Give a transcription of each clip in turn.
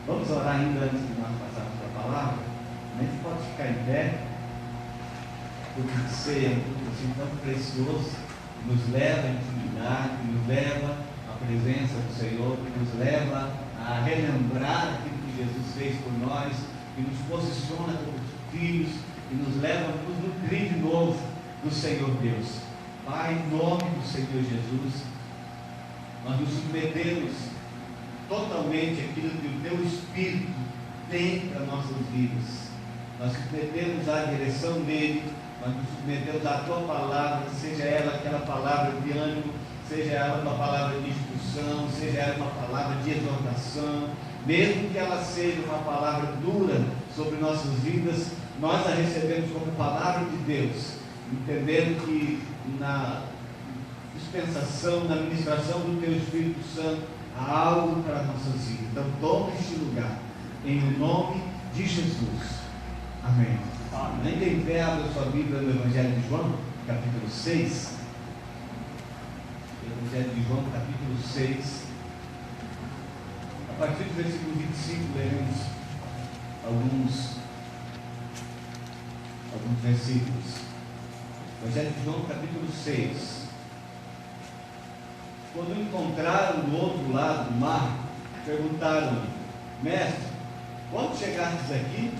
Vamos orar ainda antes de nós passarmos para a palavra. A gente pode ficar em pé, porque de ceia é um culto assim tão precioso, nos leva à intimidade, nos leva à presença do Senhor, que nos leva a relembrar aquilo que Jesus fez por nós, que nos posiciona como filhos, e nos leva a nos nutrir de novo do Senhor Deus. Pai, em nome do Senhor Jesus, nós nos submetemos totalmente àquilo que o Teu Espírito tem para nossas vidas. Nós nos submetemos à direção dele, nós nos submetemos à Tua palavra, seja ela aquela palavra de ânimo, seja ela uma palavra de instrução, seja ela uma palavra de exortação, mesmo que ela seja uma palavra dura sobre nossas vidas, nós a recebemos como palavra de Deus, entendendo que na dispensação, na ministração do Teu Espírito Santo, há algo para as nossas vidas. Então toma este lugar, em nome de Jesus. Amém. Ainda em pé, abra sua Bíblia no Evangelho de João, capítulo 6. Evangelho de João, capítulo 6. A partir do versículo 25, leremos alguns versículos. Evangelho de João, capítulo 6. Quando encontraram do outro lado do mar, perguntaram-lhe: Mestre, quando chegastes aqui?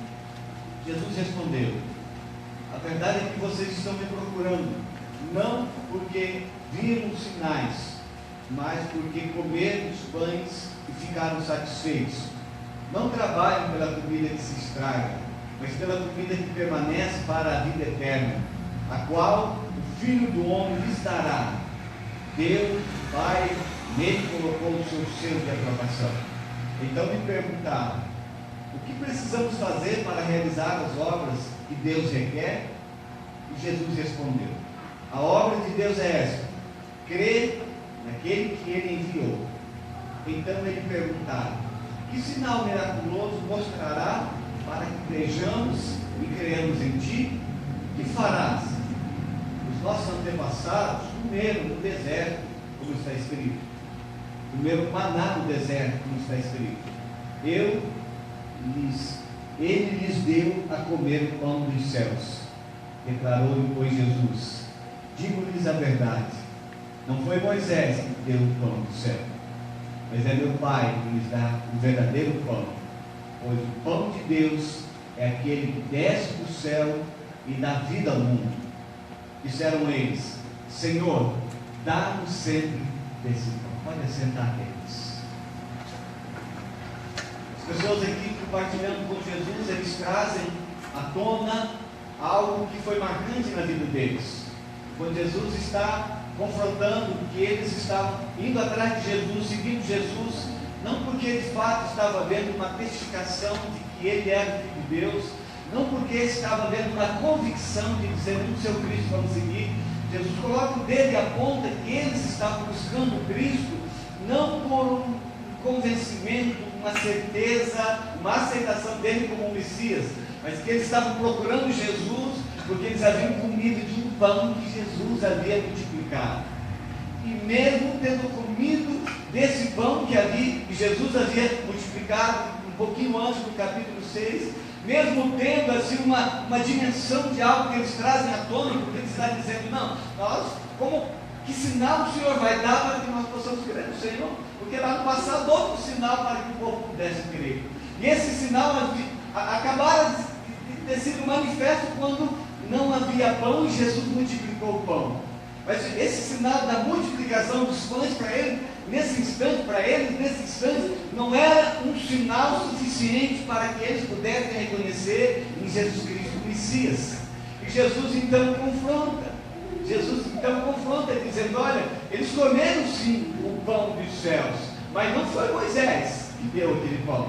Jesus respondeu: a verdade é que vocês estão me procurando, não porque viram sinais, mas porque comeram os pães e ficaram satisfeitos. Não trabalhem pela comida que se estraga, mas pela comida que permanece para a vida eterna, a qual o Filho do Homem lhes dará. Deus, Pai, nele colocou o seu selo de aprovação. Então me perguntaram: o que precisamos fazer para realizar as obras que Deus requer? E Jesus respondeu: a obra de Deus é esta, crer naquele que Ele enviou. Então ele perguntaram: que sinal miraculoso mostrará para que vejamos e creamos em Ti? Que farás? Os nossos antepassados comeram no deserto, como está escrito. Comeram maná no deserto, como está escrito. Ele lhes deu a comer o pão dos céus. Declarou-lhe, pois, Jesus: digo-lhes a verdade, não foi Moisés que deu o pão do céu, mas é meu Pai que lhes dá o verdadeiro pão, pois o pão de Deus é aquele que desce do céu e dá vida ao mundo. Disseram eles: Senhor, dá-nos sempre desse pão. Pode assentar, queridos. As pessoas aqui compartilhando com Jesus, eles trazem à tona algo que foi marcante na vida deles. Quando Jesus está confrontando que eles estavam indo atrás de Jesus, seguindo Jesus, não porque de fato estava havendo uma testificação de que Ele era o Filho de Deus, não porque estava havendo uma convicção de dizer: no seu Cristo vamos seguir. Jesus coloca o dedo e aponta que eles estavam buscando o Cristo, não por um convencimento, uma certeza, uma aceitação dele como um Messias, mas que eles estavam procurando Jesus, porque eles haviam comido de um pão que Jesus havia multiplicado. E mesmo tendo comido desse pão que Jesus havia multiplicado um pouquinho antes do capítulo 6, mesmo tendo assim uma dimensão de algo que eles trazem à tona, porque eles estão dizendo: não, que sinal o Senhor vai dar para que nós possamos crer no Senhor? Porque lá no passado houve um sinal para que o povo pudesse crer, e esse sinal acabaram de ter sido manifesto quando não havia pão e Jesus multiplicou o pão. Mas esse sinal da multiplicação dos pães para eles, nesse instante, não era um sinal suficiente para que eles pudessem reconhecer em Jesus Cristo o Messias. E Jesus então confronta, dizendo: olha, eles comeram sim o pão dos céus, mas não foi Moisés que deu aquele pão.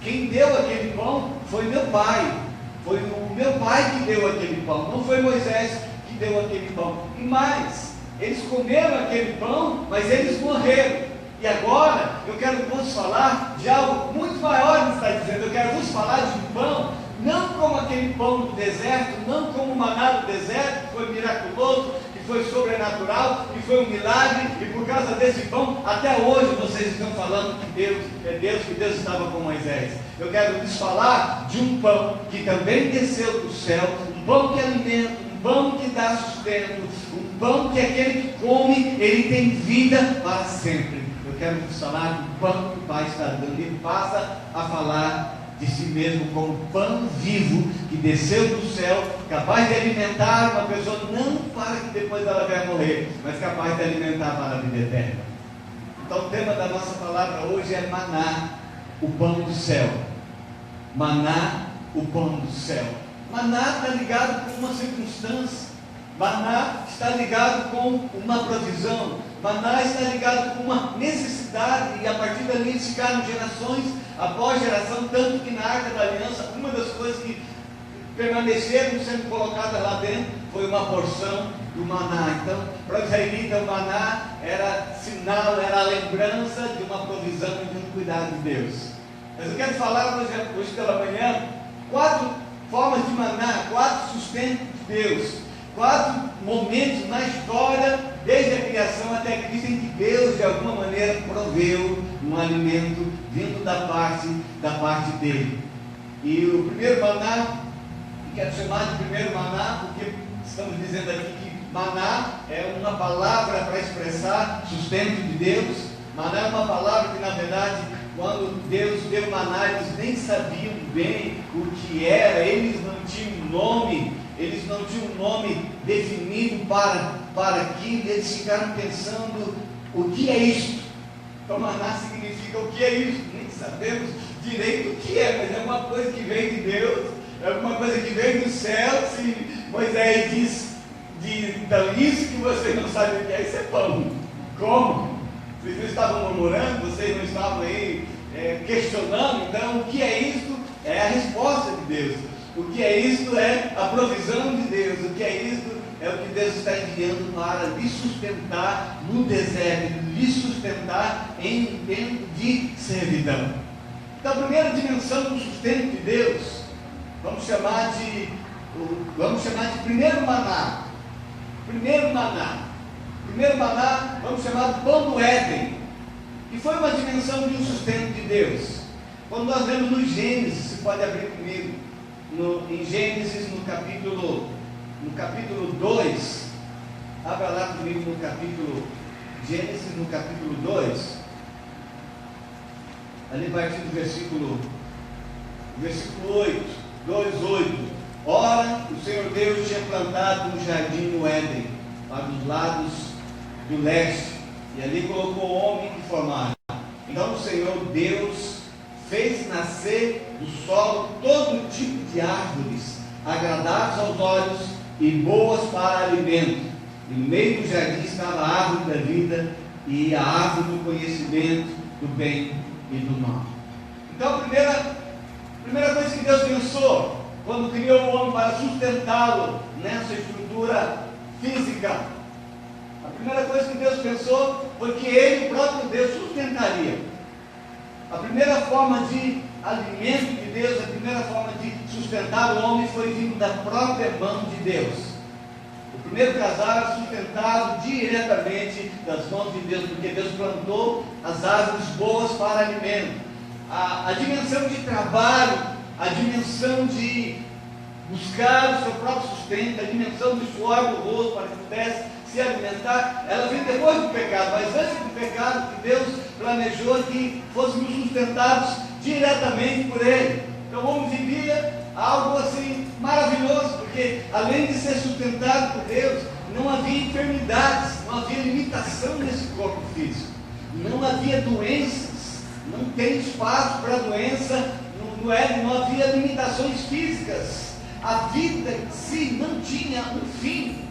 Quem deu aquele pão foi meu Pai. Foi o meu Pai que deu aquele pão, não foi Moisés que deu aquele pão. E mais, eles comeram aquele pão, mas eles morreram. E agora eu quero vos falar de algo muito maior que está dizendo. Eu quero vos falar de um pão não como aquele pão do deserto, não como o maná do deserto, que foi miraculoso, que foi sobrenatural, que foi um milagre, e por causa desse pão, até hoje vocês estão falando que Deus é Deus, que Deus estava com Moisés. Eu quero lhes falar de um pão que também desceu do céu, um pão que alimenta, um pão que dá sustento, um pão que aquele que come, ele tem vida para sempre. Eu quero lhes falar do pão que o Pai está dando. Ele passa a falar de si mesmo como pão vivo que desceu do céu, capaz de alimentar uma pessoa, não para que depois ela venha morrer, mas capaz de alimentar para a vida eterna. Então o tema da nossa palavra hoje é maná, o pão do céu. Maná, o pão do céu. Maná está ligado com uma circunstância, maná está ligado com uma provisão, maná está ligado com uma necessidade, e a partir dali eles ficaram gerações após geração, tanto que na Arca da Aliança, uma das coisas que permaneceram sendo colocadas lá dentro foi uma porção do maná. Então, para o israelita, o maná era sinal, era a lembrança de uma provisão e de um cuidado de Deus. Mas eu quero falar hoje pela manhã 4 formas de maná, 4 sustentos de Deus, 4 momentos na história, desde a criação até Cristo, em que Deus de alguma maneira proveu um alimento vindo da parte dele. E o primeiro maná, quero chamar de primeiro maná, porque estamos dizendo aqui que maná é uma palavra para expressar sustento de Deus. Maná é uma palavra que, na verdade, quando Deus deu maná, eles nem sabiam bem o que era, eles não tinham nome, eles não tinham um nome definido para aquilo, eles ficaram pensando, o que é isto? Então maná significa o que é isso? Nem sabemos direito o que é, mas é uma coisa que vem de Deus, é alguma coisa que vem do céu. Se Moisés diz, então isso que vocês não sabem o que é, isso é pão. Como? Vocês não estavam murmurando, vocês não estavam aí questionando, então o que é isto? É a resposta de Deus. O que é isto? É a provisão de Deus. O que é isto? É o que Deus está enviando para lhe sustentar no deserto, lhe sustentar em um tempo de servidão. Então, a primeira dimensão do sustento de Deus, vamos chamar de primeiro maná. Primeiro maná, vamos chamar de pão do Éden, que foi uma dimensão de um sustento de Deus. Quando nós lemos no Gênesis, você pode abrir comigo, em Gênesis, no capítulo 2, abra lá comigo no capítulo, Gênesis no capítulo 2, ali a partir do versículo 8, 2:8. Ora, o Senhor Deus tinha plantado um jardim no Éden, para os lados do leste, e ali colocou o homem que formaram. Então o Senhor Deus fez nascer do solo todo tipo de árvores, agradáveis aos olhos e boas para alimento. E no meio do jardim estava a árvore da vida e a árvore do conhecimento do bem e do mal. Então a primeira coisa que Deus pensou quando criou o homem para sustentá-lo nessa estrutura física, a primeira coisa que Deus pensou foi que Ele, o próprio Deus, sustentaria. A primeira forma de alimento de Deus, a primeira forma de sustentar o homem foi vindo da própria mão de Deus. O primeiro casal era sustentado diretamente das mãos de Deus, porque Deus plantou as árvores boas para alimento. A dimensão de trabalho, a dimensão de buscar o seu próprio sustento, a dimensão do suor do rosto para que pudesse se alimentar, ela vem depois do pecado, mas antes do pecado, que Deus planejou que fôssemos sustentados diretamente por Ele. Então o homem vivia algo assim maravilhoso, porque além de ser sustentado por Deus, não havia enfermidades, não havia limitação nesse corpo físico, não havia doenças, não tem espaço para doença, não havia limitações físicas, a vida em si não tinha um fim.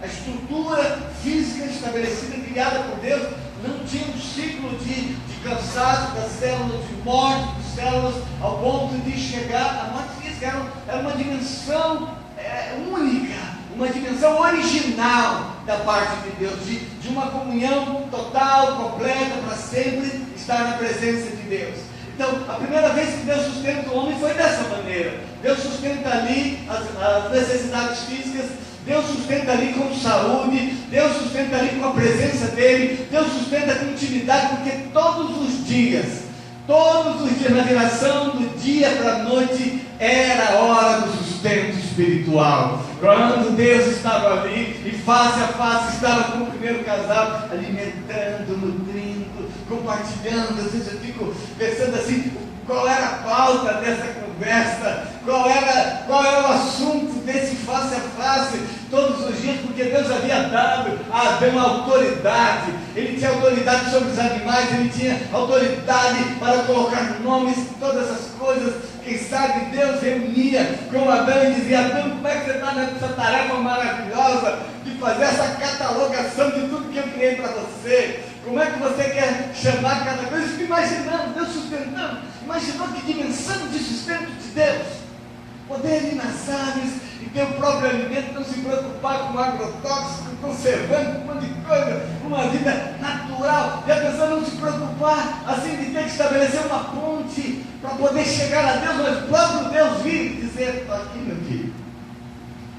A estrutura física estabelecida, criada por Deus, não tinha um ciclo de cansaço das células, de morte de células, ao ponto de chegar à morte física. Era uma dimensão única, uma dimensão original da parte de Deus, de uma comunhão total, completa, para sempre estar na presença de Deus. Então, a primeira vez que Deus sustenta o homem foi dessa maneira. Deus sustenta ali as necessidades físicas, Deus sustenta ali com saúde, Deus sustenta ali com a presença dEle, Deus sustenta com intimidade, porque todos os dias, na viração do dia para a noite, era a hora do sustento espiritual. Quando Deus estava ali e face a face estava com o primeiro casal, alimentando, nutrindo, compartilhando. Às vezes eu fico pensando assim, qual era a pauta dessa conversa, qual era o assunto desse face a face todos os dias, porque Deus havia dado a Adão autoridade. Ele tinha autoridade sobre os animais, ele tinha autoridade para colocar nomes em todas as coisas. Quem sabe Deus reunia com Adão e dizia: Adão, como é que você está nessa tarefa maravilhosa de fazer essa catalogação de tudo que eu criei para você? Como é que você quer chamar cada coisa? Eu fico imaginando, Deus sustentando. Imaginou que dimensão de sustento de Deus. Poder ir nas aves e ter o próprio alimento, não se preocupar com agrotóxico, conservando, um monte de coisa, uma vida natural. E a pessoa não se preocupar assim de ter que estabelecer uma ponte para poder chegar a Deus, mas o próprio Deus vir e dizer: estou aqui, meu filho.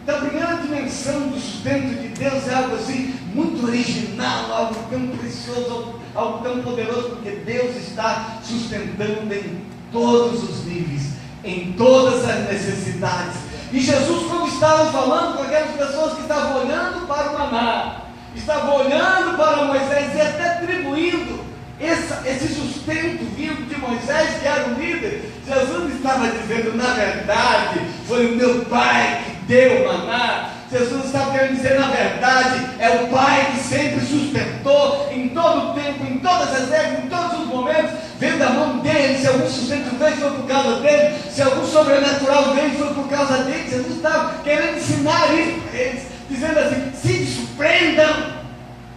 Então a primeira dimensão do sustento de Deus é algo assim, muito original, algo tão precioso, algo tão poderoso, porque Deus está sustentando em todos os níveis, em todas as necessidades. E Jesus, quando estava falando com aquelas pessoas que estavam olhando para o maná, estavam olhando para Moisés e até atribuindo esse sustento vindo de Moisés, que era o líder, Jesus estava dizendo: na verdade, foi o meu Pai que deu o maná. Jesus estava querendo dizer: na verdade, é o Pai que sempre sustentou, em todo o tempo, em todas as épocas, em todos os momentos, veio da mão dele. Se algum sustento veio, foi por causa dele. Se algum sobrenatural veio, foi por causa dele. Jesus estava querendo ensinar isso para eles, dizendo assim: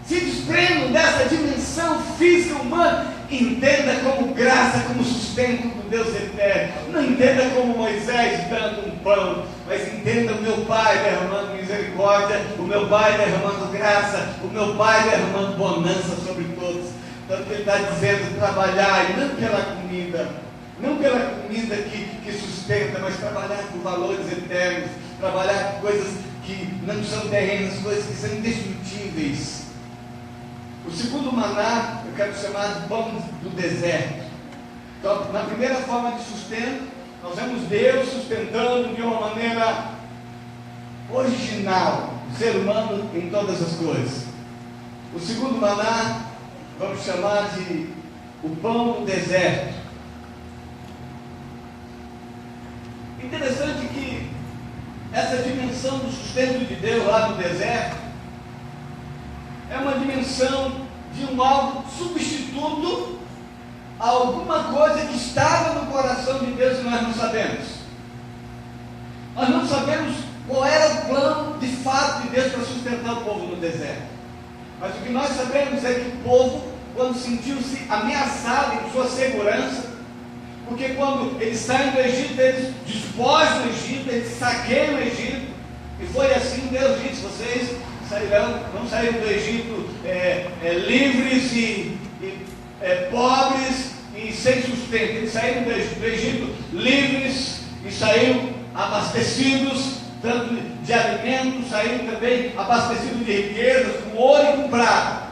se desprendam dessa dimensão física humana, entenda como graça, como sustento do Deus eterno. Não entenda como Moisés dando um pão, mas entenda o meu Pai derramando misericórdia, o meu Pai derramando graça, o meu Pai derramando bonança sobre todos. Então ele está dizendo: trabalhar, e não pela comida, não pela comida que sustenta, mas trabalhar por valores eternos, trabalhar por coisas que não são terrenas, coisas que são indestrutíveis. O segundo maná eu quero chamar de pão do deserto. Então, na primeira forma de sustento, nós vemos Deus sustentando de uma maneira original o ser humano em todas as coisas. O segundo maná vamos chamar de o pão do deserto. Interessante que essa dimensão do sustento de Deus lá no deserto é uma dimensão de um algo substituto a alguma coisa que estava no coração de Deus e nós não sabemos. Nós não sabemos qual era o plano de fato de Deus para sustentar o povo no deserto. Mas o que nós sabemos é que o povo, quando sentiu-se ameaçado em sua segurança, porque quando eles saem do Egito, eles despojam o Egito, eles saqueiam o Egito, e foi assim Deus disse: vocês não saíram do Egito livres e pobres e sem sustento. Eles saíram do Egito livres e saíram abastecidos, tanto de alimentos, saíram também abastecidos de riquezas, com ouro e com prata.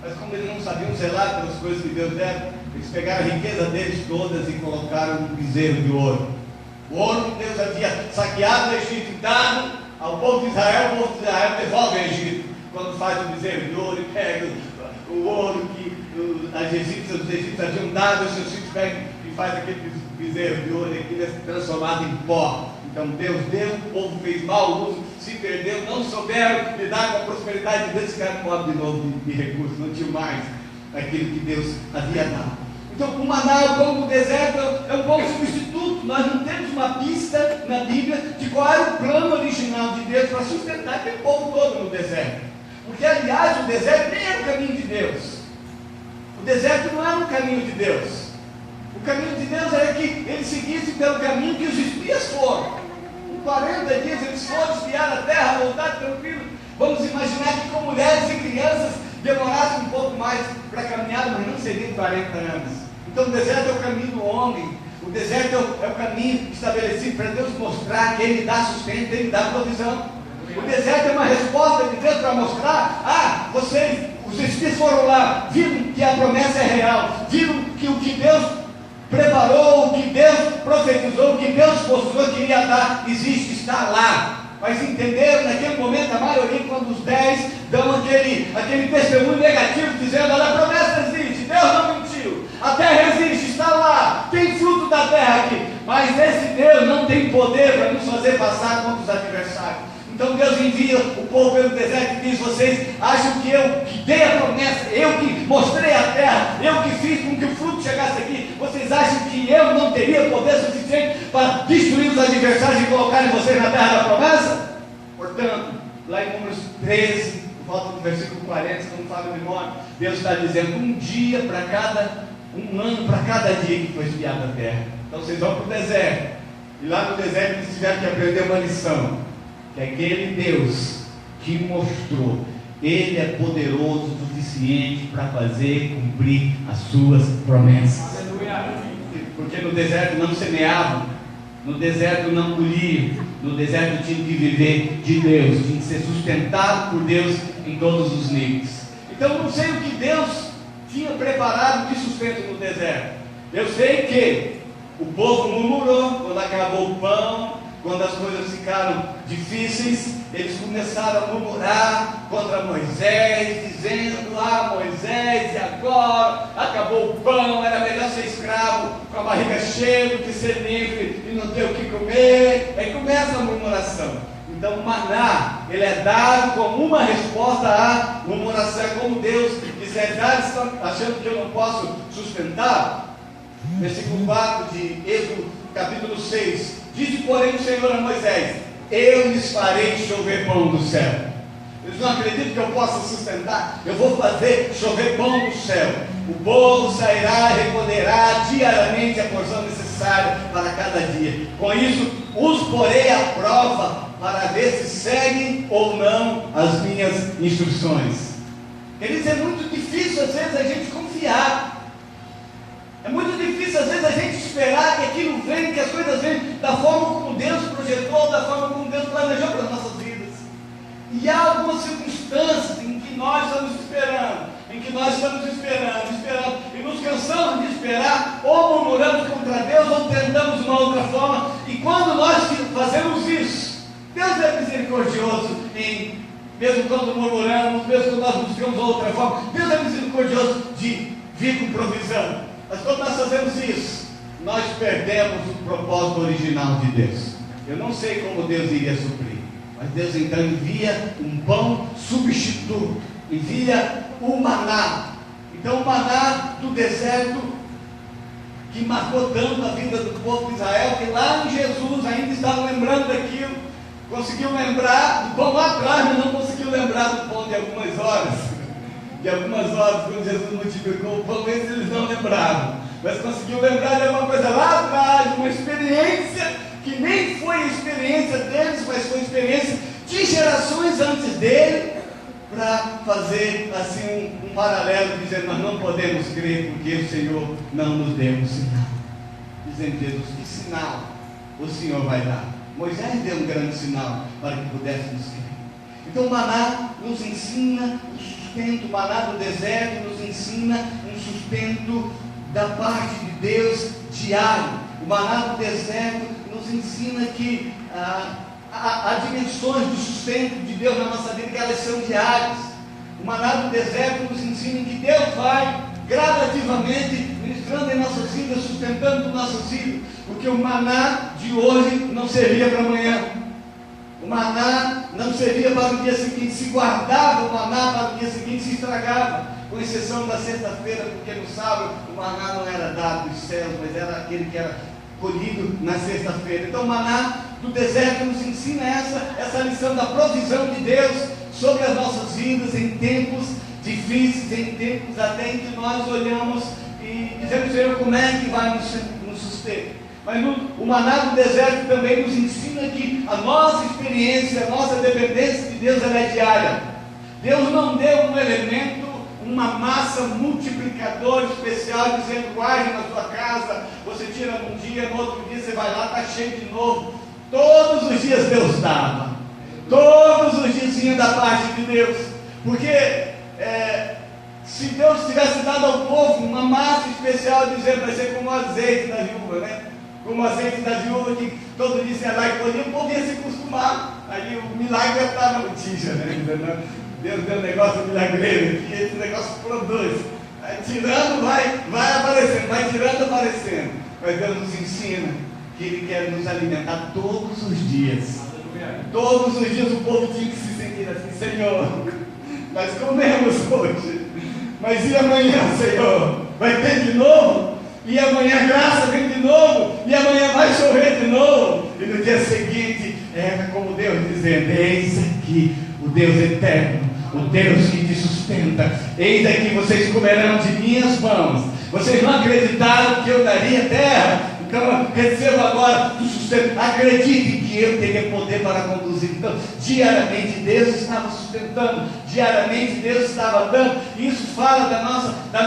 Mas como eles não sabiam zelar pelas coisas que Deus dera, eles pegaram a riqueza deles todas e colocaram um bezerro de ouro. O ouro que Deus havia saqueado o Egito e dado ao povo de Israel, o povo de Israel devolve ao Egito, quando faz o bezerro de ouro e pega o ouro que os egípcios haviam dado aos seus filhos, pega e faz aquele bezerro de ouro, e aquilo é transformado em pó. Então Deus deu, o povo fez mau uso, se perdeu, não souberam lidar com a prosperidade de Deus, ficaram pobre de novo de recursos, não tinham mais aquilo que Deus havia dado. Então o maná, o pão do deserto, é um pão substituto. Nós não temos uma pista na Bíblia de qual era o plano original de Deus para sustentar aquele povo todo no deserto. Porque, aliás, o deserto nem era o caminho de Deus. O deserto não era o caminho de Deus. O caminho de Deus era que eles seguissem pelo caminho que os espias foram. Em 40 dias eles foram espiar a terra, voltar tranquilo. Vamos imaginar que com mulheres e crianças demorasse um pouco mais para caminhar, mas não seriam 40 anos. Então o deserto é o caminho do homem. O deserto é o caminho estabelecido para Deus mostrar que Ele dá sustento, Ele dá provisão. O deserto é uma resposta de Deus para mostrar: vocês, os espíritos foram lá, viram que a promessa é real, viram que o que Deus preparou, o que Deus profetizou, o que Deus mostrou que iria dar, existe, está lá. Mas entenderam naquele momento, a maioria, quando os 10 dão aquele testemunho negativo, dizendo: olha, a promessa existe, Deus não mentiu, a terra existe, está lá, tem fruto da terra aqui, mas esse Deus não tem poder para nos fazer passar contra os adversários. Então Deus envia o povo pelo deserto e diz: vocês acham que eu que dei a promessa, eu que mostrei a terra, eu que fiz com que o fruto chegasse aqui, vocês acham que eu não teria poder suficiente para destruir os adversários e colocarem vocês na terra da promessa? Portanto, lá em Números 13, volta no versículo 40, se não me falha a memória, Deus está dizendo: um ano para cada dia que foi espiado a terra. Então vocês vão para o deserto, e lá no deserto eles tiveram que aprender uma lição, que aquele Deus que mostrou, Ele é poderoso o suficiente para fazer cumprir as suas promessas. Porque no deserto não semeavam, no deserto não colhiam, no deserto tinham que viver de Deus, tinham que ser sustentado por Deus em todos os níveis. Então não sei o que Deus tinha preparado de sustento no deserto. Eu sei que o povo murmurou quando acabou o pão, quando as coisas ficaram difíceis, eles começaram a murmurar contra Moisés, dizendo: Moisés, e agora? Acabou o pão, era melhor ser escravo com a barriga cheia do que ser livre e não ter o que comer. Aí começa a murmuração. Então o maná, ele é dado como uma resposta à murmuração. É como Deus dizer: já estão achando que eu não posso sustentar? Versículo 4 de Êxodo, capítulo 6. Disse, porém, o Senhor a Moisés: eu lhes farei chover pão do céu. Eles não acreditam que eu possa sustentar. Eu vou fazer chover pão do céu. O povo sairá e recolherá diariamente a porção necessária para cada dia. Com isso, os porei à prova para ver se seguem ou não as minhas instruções. Queridos, é muito difícil às vezes a gente confiar. É muito difícil às vezes a gente esperar que aquilo venha, que as coisas venham da forma como Deus projetou, da forma como Deus planejou para as nossas vidas. E há algumas circunstâncias em que nós estamos esperando, e nos cansamos de esperar, ou murmuramos contra Deus, ou tentamos uma outra forma. E quando nós fazemos isso, Deus é misericordioso mesmo quando murmuramos, mesmo quando nós buscamos outra forma, Deus é misericordioso de vir com provisão. Mas quando nós fazemos isso, nós perdemos o propósito original de Deus. Eu não sei como Deus iria suprir, mas Deus então envia um pão substituto, envia o maná. Então o maná do deserto, que marcou tanto a vida do povo de Israel, que lá em Jesus ainda estavam lembrando daquilo, conseguiu lembrar do pão lá atrás, mas não conseguiu lembrar do pão de algumas horas. Quando Jesus multiplicou o pão, eles não lembravam, mas conseguiu lembrar de alguma coisa lá atrás, uma experiência que nem foi a experiência deles, mas foi a experiência de gerações antes dele, para fazer assim um paralelo, dizendo: nós não podemos crer porque o Senhor não nos deu um sinal. Dizendo Jesus: que sinal o Senhor vai dar? Moisés deu um grande sinal para que pudéssemos crer. Então o maná nos ensina o sustento, o maná do deserto nos ensina um sustento da parte de Deus diário. O maná do deserto nos ensina que há dimensões do sustento de Deus na nossa vida, que elas são diárias. O maná do deserto nos ensina que Deus vai gradativamente ministrando em nossas vidas, sustentando nossas vidas, porque o maná de hoje não servia para amanhã. O maná não servia para o dia seguinte, se guardava o maná para o dia seguinte, se estragava, com exceção da sexta-feira, porque no sábado o maná não era dado dos céus, mas era aquele que era colhido na sexta-feira. Então o maná do deserto nos ensina essa lição da provisão de Deus sobre as nossas vidas em tempos difíceis, em tempos até em que nós olhamos e dizemos: Senhor, como é que vai nos suster? Mas o maná do deserto também nos ensina que a nossa experiência, a nossa dependência de Deus, ela é diária. Deus não deu um elemento, uma massa multiplicadora especial, dizendo: guarde na sua casa. Você tira num dia, no outro dia você vai lá, está cheio de novo. Todos os dias Deus dava, todos os dias vinha da parte de Deus, porque se Deus tivesse dado ao povo uma massa especial, dizendo: vai ser como o azeite da viúva, né? Como o azeite da viúva, que todo dia você ia lá e colhia, o povo ia se acostumar. Aí o milagre está na notícia, né? Deus deu um negócio milagreiro aqui, esse negócio produz. Vai tirando, vai aparecendo, vai tirando, aparecendo. Mas Deus nos ensina que Ele quer nos alimentar todos os dias. Todos os dias o povo tinha que se sentir assim: Senhor, nós comemos hoje, mas e amanhã, Senhor? Vai ter de novo? E amanhã a graça vem de novo? E amanhã vai chover de novo? E no dia seguinte, como Deus dizendo: eis aqui o Deus eterno, o Deus que te sustenta. Eis aqui, vocês comerão de minhas mãos. Vocês não acreditaram que eu daria terra? Então receba agora do sustento. Acredite que eu teria poder para conduzir. Então, diariamente Deus estava sustentando, diariamente Deus estava dando. Isso fala da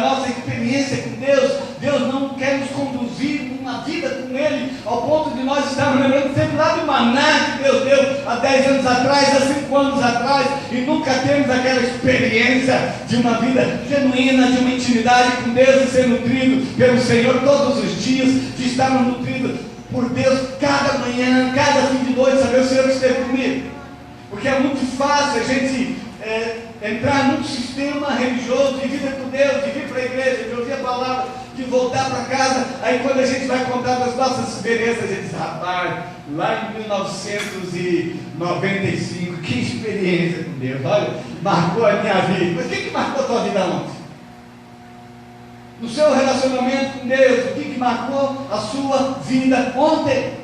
nossa experiência com Deus. Deus não quer nos conduzir numa vida com Ele, ao ponto de nós estarmos lembrando sempre lá do maná que Deus deu há 10 anos atrás, há 5 anos atrás, e nunca temos aquela experiência de uma vida genuína, de uma intimidade com Deus, de ser nutrido pelo Senhor todos os dias, de estarmos nutridos por Deus cada manhã, cada fim de noite, saber: o Senhor esteve comigo. Porque é muito fácil a gente entrar num sistema religioso, de vida com Deus, de vir para a igreja, de ouvir a palavra, de voltar para casa. Aí quando a gente vai contar das nossas experiências, a gente diz: rapaz, lá em 1995, que experiência com Deus, olha, marcou a minha vida. Mas o que marcou a tua vida ontem? No seu relacionamento com Deus, o que marcou a sua vida ontem?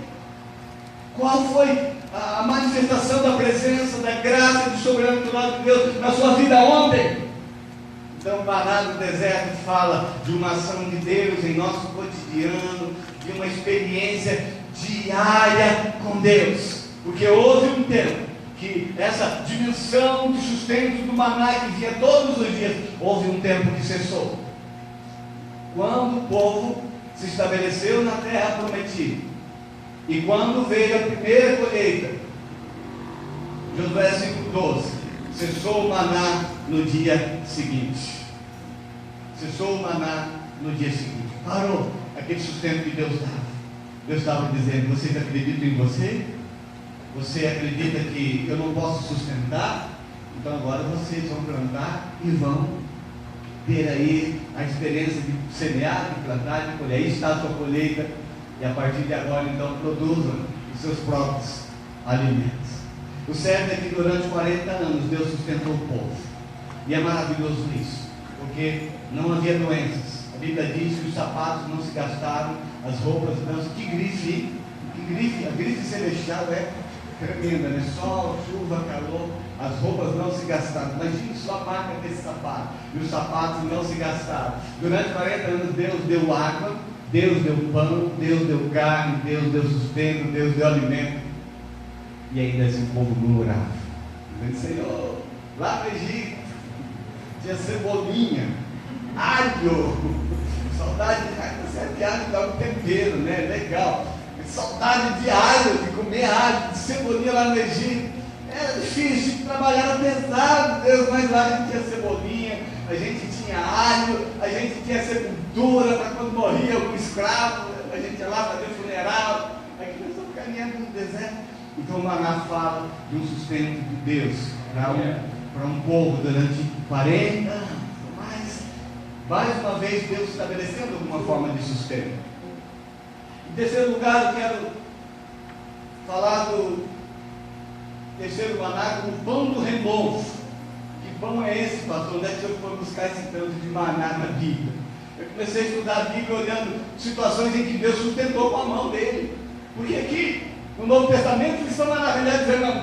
Qual foi a manifestação da presença, da graça, do sobrenatural de Deus na sua vida ontem? Então, Maná no deserto fala de uma ação de Deus em nosso cotidiano, de uma experiência diária com Deus. Porque houve um tempo que essa dimensão de sustento do maná que vinha todos os dias, houve um tempo que cessou. Quando o povo se estabeleceu na terra prometida, e quando veio a primeira colheita, Josué 5,12, cessou o maná no dia seguinte. Cessou o maná no dia seguinte. Parou aquele sustento que Deus dava. Deus estava dizendo: vocês acreditam em você? Você acredita que eu não posso sustentar? Então agora vocês vão plantar e vão ter aí a experiência de semear, de plantar, de colher. Aí está a sua colheita. E a partir de agora, então, produzam os seus próprios alimentos. O certo é que durante 40 anos Deus sustentou o povo. E é maravilhoso isso, porque não havia doenças. A Bíblia diz que os sapatos não se gastaram, as roupas não se... Que grife, a grife celestial é tremenda, né? Sol, chuva, calor, as roupas não se gastaram. Imagine só a marca desse sapato. E os sapatos não se gastaram. Durante 40 anos Deus deu água, Deus deu pão, Deus deu carne, Deus deu sustento, Deus deu alimento. E ainda esse povo murmurava, dizendo: Senhor, lá no Egito tinha cebolinha, alho, saudade de alho, você de alho dá um tempero, né? Legal. Saudade de alho, de comer alho, de cebolinha lá no Egito. Era difícil, trabalhar era pesado, Deus, mas lá a gente tinha cebolinha, a gente tinha alho, a gente tinha sepultura para quando morria algum escravo, a gente ia lá fazer funeral. Aí nós estamos caminhando no deserto. Então o maná fala de um sustento de Deus para um povo durante 40 anos. Mas, mais uma vez, Deus estabelecendo alguma forma de sustento. Em terceiro lugar, eu quero falar do terceiro maná como o pão do renovo. Que pão é esse, pastor? Onde é que eu for buscar esse tanto de maná na Bíblia? Eu comecei a estudar a Bíblia olhando situações em que Deus sustentou com a mão dele. Porque aqui, no Novo Testamento, eles estão maravilhados dizendo: não,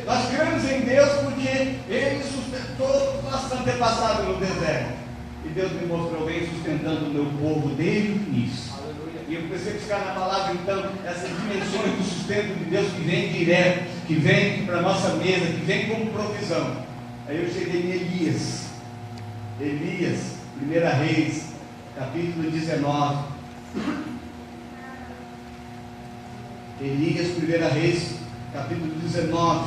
nós cremos em Deus porque Ele sustentou nossos antepassados no deserto. E Deus me mostrou bem sustentando o meu povo desde o início. E eu comecei a buscar na palavra, então, essas dimensões do sustento de Deus que vem direto, que vem para a nossa mesa, que vem como provisão. Aí eu cheguei em Elias. Elias, 1 Reis, capítulo 19. Elias, 1 Reis, capítulo 19.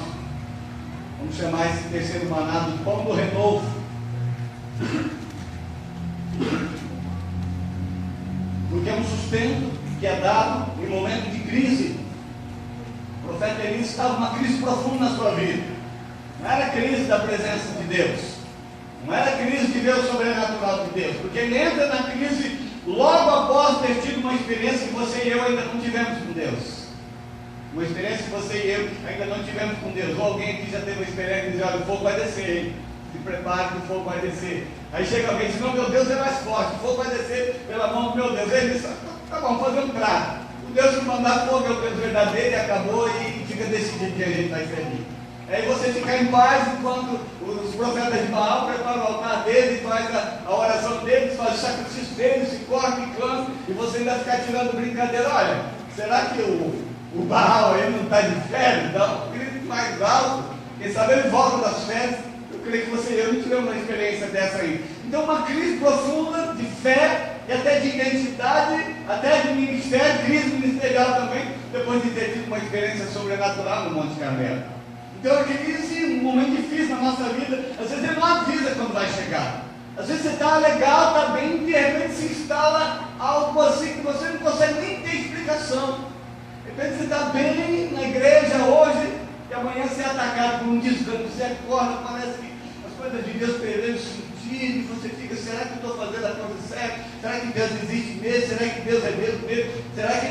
Vamos chamar esse terceiro maná do pão do renovo. Porque é um sustento que é dado em momento de crise. O profeta Elias estava numa crise profunda na sua vida. Não era crise da presença de Deus, não era crise de ver o sobrenatural de Deus, porque ele entra na crise logo após ter tido uma experiência que você e eu ainda não tivemos com Deus. Uma experiência que você e eu ainda não tivemos com Deus. Ou alguém aqui já teve uma experiência e diz: olha, o fogo vai descer, hein? Se prepare que o fogo vai descer. Aí chega alguém e diz: não, meu Deus é mais forte, o fogo vai descer pela mão do meu Deus. Aí ele diz: tá bom, fazer um trato. O Deus que mandar fogo é o Deus verdadeiro, e acabou, e fica decidido que a gente vai servir. Aí você fica em paz enquanto os profetas de Baal preparam o altar deles, faz a oração deles, faz o sacrifício deles, se corta e clama, e você ainda fica tirando brincadeira. Olha, será que o Baal aí não está de férias? Dá um grito mais alto, quem sabe ele volta das férias. Eu creio que você e eu não tivemos uma experiência dessa aí. Então, uma crise profunda de fé e até de identidade, até de ministério, crise ministerial também, depois de ter tido uma experiência sobrenatural no Monte Carmelo. Então, é crise, um momento difícil na nossa vida. Às vezes ele não avisa quando vai chegar. Às vezes você está legal, está bem, e de repente se instala algo assim que você não consegue nem ter explicação. De repente você está bem na igreja hoje, e amanhã você é atacado por um desgano, você acorda, parece que as coisas de Deus perderam sentido, e você fica: será que eu estou fazendo a coisa certa? Será que Deus existe mesmo? Será que Deus é Deus mesmo? Será que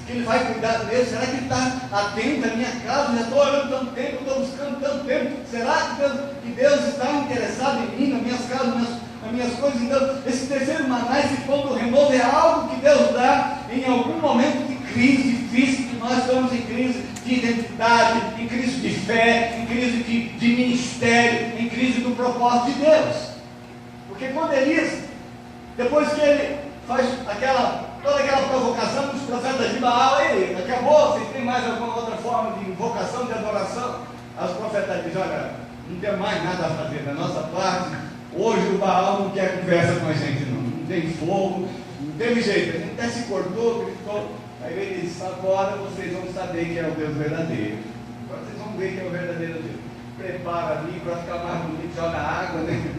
Ele vai cuidar mesmo? Será que Ele está atento à minha casa? Já estou orando tanto tempo, estou buscando tanto tempo. Será que Deus está interessado em mim, nas minhas casas, nas minhas coisas? Então, esse terceiro maná, esse pão do renovo, é algo que Deus dá em algum momento de crise difícil, que nós estamos em crise de identidade, em crise de fé, em crise de ministério, em crise do propósito de Deus. Porque quando Elias, depois que ele faz toda aquela provocação dos profetas de Baal, ele acabou, vocês têm mais alguma outra forma de invocação, de adoração? Aí os profetas dizem: olha, não tem mais nada a fazer da nossa parte, hoje o Baal não quer conversa com a gente, não tem fogo, não teve jeito, a gente até se cortou, gritou. Aí ele disse: agora vocês vão saber que é o Deus verdadeiro, agora vocês vão ver que é o verdadeiro Deus. Prepara ali para ficar mais bonito, joga água, né?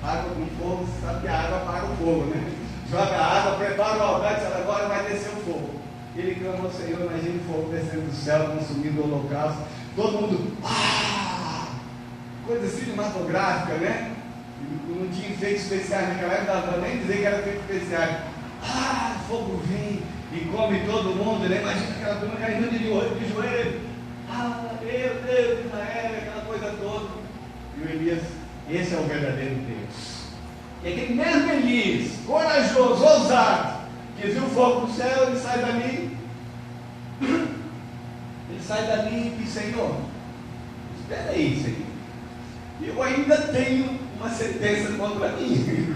Água com fogo, você sabe que a água apaga o fogo, né? Joga água, prepara o altar, diz: agora vai descer o fogo. Ele clama ao Senhor, imagina o fogo descendo do céu, consumindo o holocausto, todo mundo, coisa cinematográfica, né? Não tinha efeitos especiais naquela época, não dava nem dizer que era efeitos especiais. O fogo vem e come todo mundo, né? Imagina aquela turma caindo de joelho, meu Deus, Israel, aquela coisa toda. E o Elias: esse é o verdadeiro Deus. E aquele mesmo Elias, corajoso, ousado, que viu o fogo do céu, ele sai dali. Ele sai dali e diz: Senhor, espera aí, Senhor, eu ainda tenho uma sentença contra mim.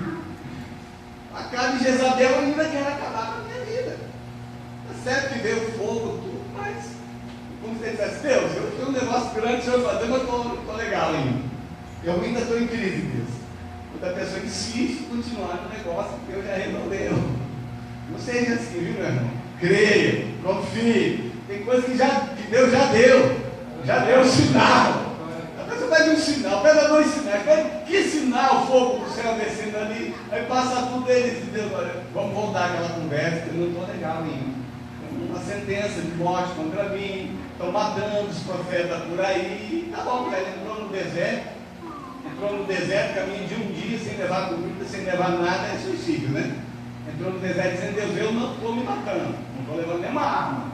Acabe de Jezabel ainda quer acabar com a minha vida. É certo que veio o fogo, tudo, mas como você dissesse: Deus, eu tenho um negócio grande que o Senhor fazer, mas estou legal ainda. Eu ainda estou em crise, Deus. Quando a pessoa insiste em continuar no negócio que Deus já resolveu. Não seja assim, viu, meu irmão? Creia, confie. Tem coisa que Deus já deu. Já deu um sinal. A pessoa pede um sinal, pede dois sinais. Que sinal? Fogo do céu descendo ali. Aí passa tudo eles e Deus: olha, vamos voltar àquela conversa, que eu não estou legal ainda. Uma sentença de morte contra mim. Estão matando os profetas por aí. Tá bom, ele entrou no deserto. Entrou no deserto, caminho de um dia, sem levar comida, sem levar nada, é suicídio, né? Entrou no deserto dizendo: Deus, eu não estou me matando, não estou levando nenhuma arma.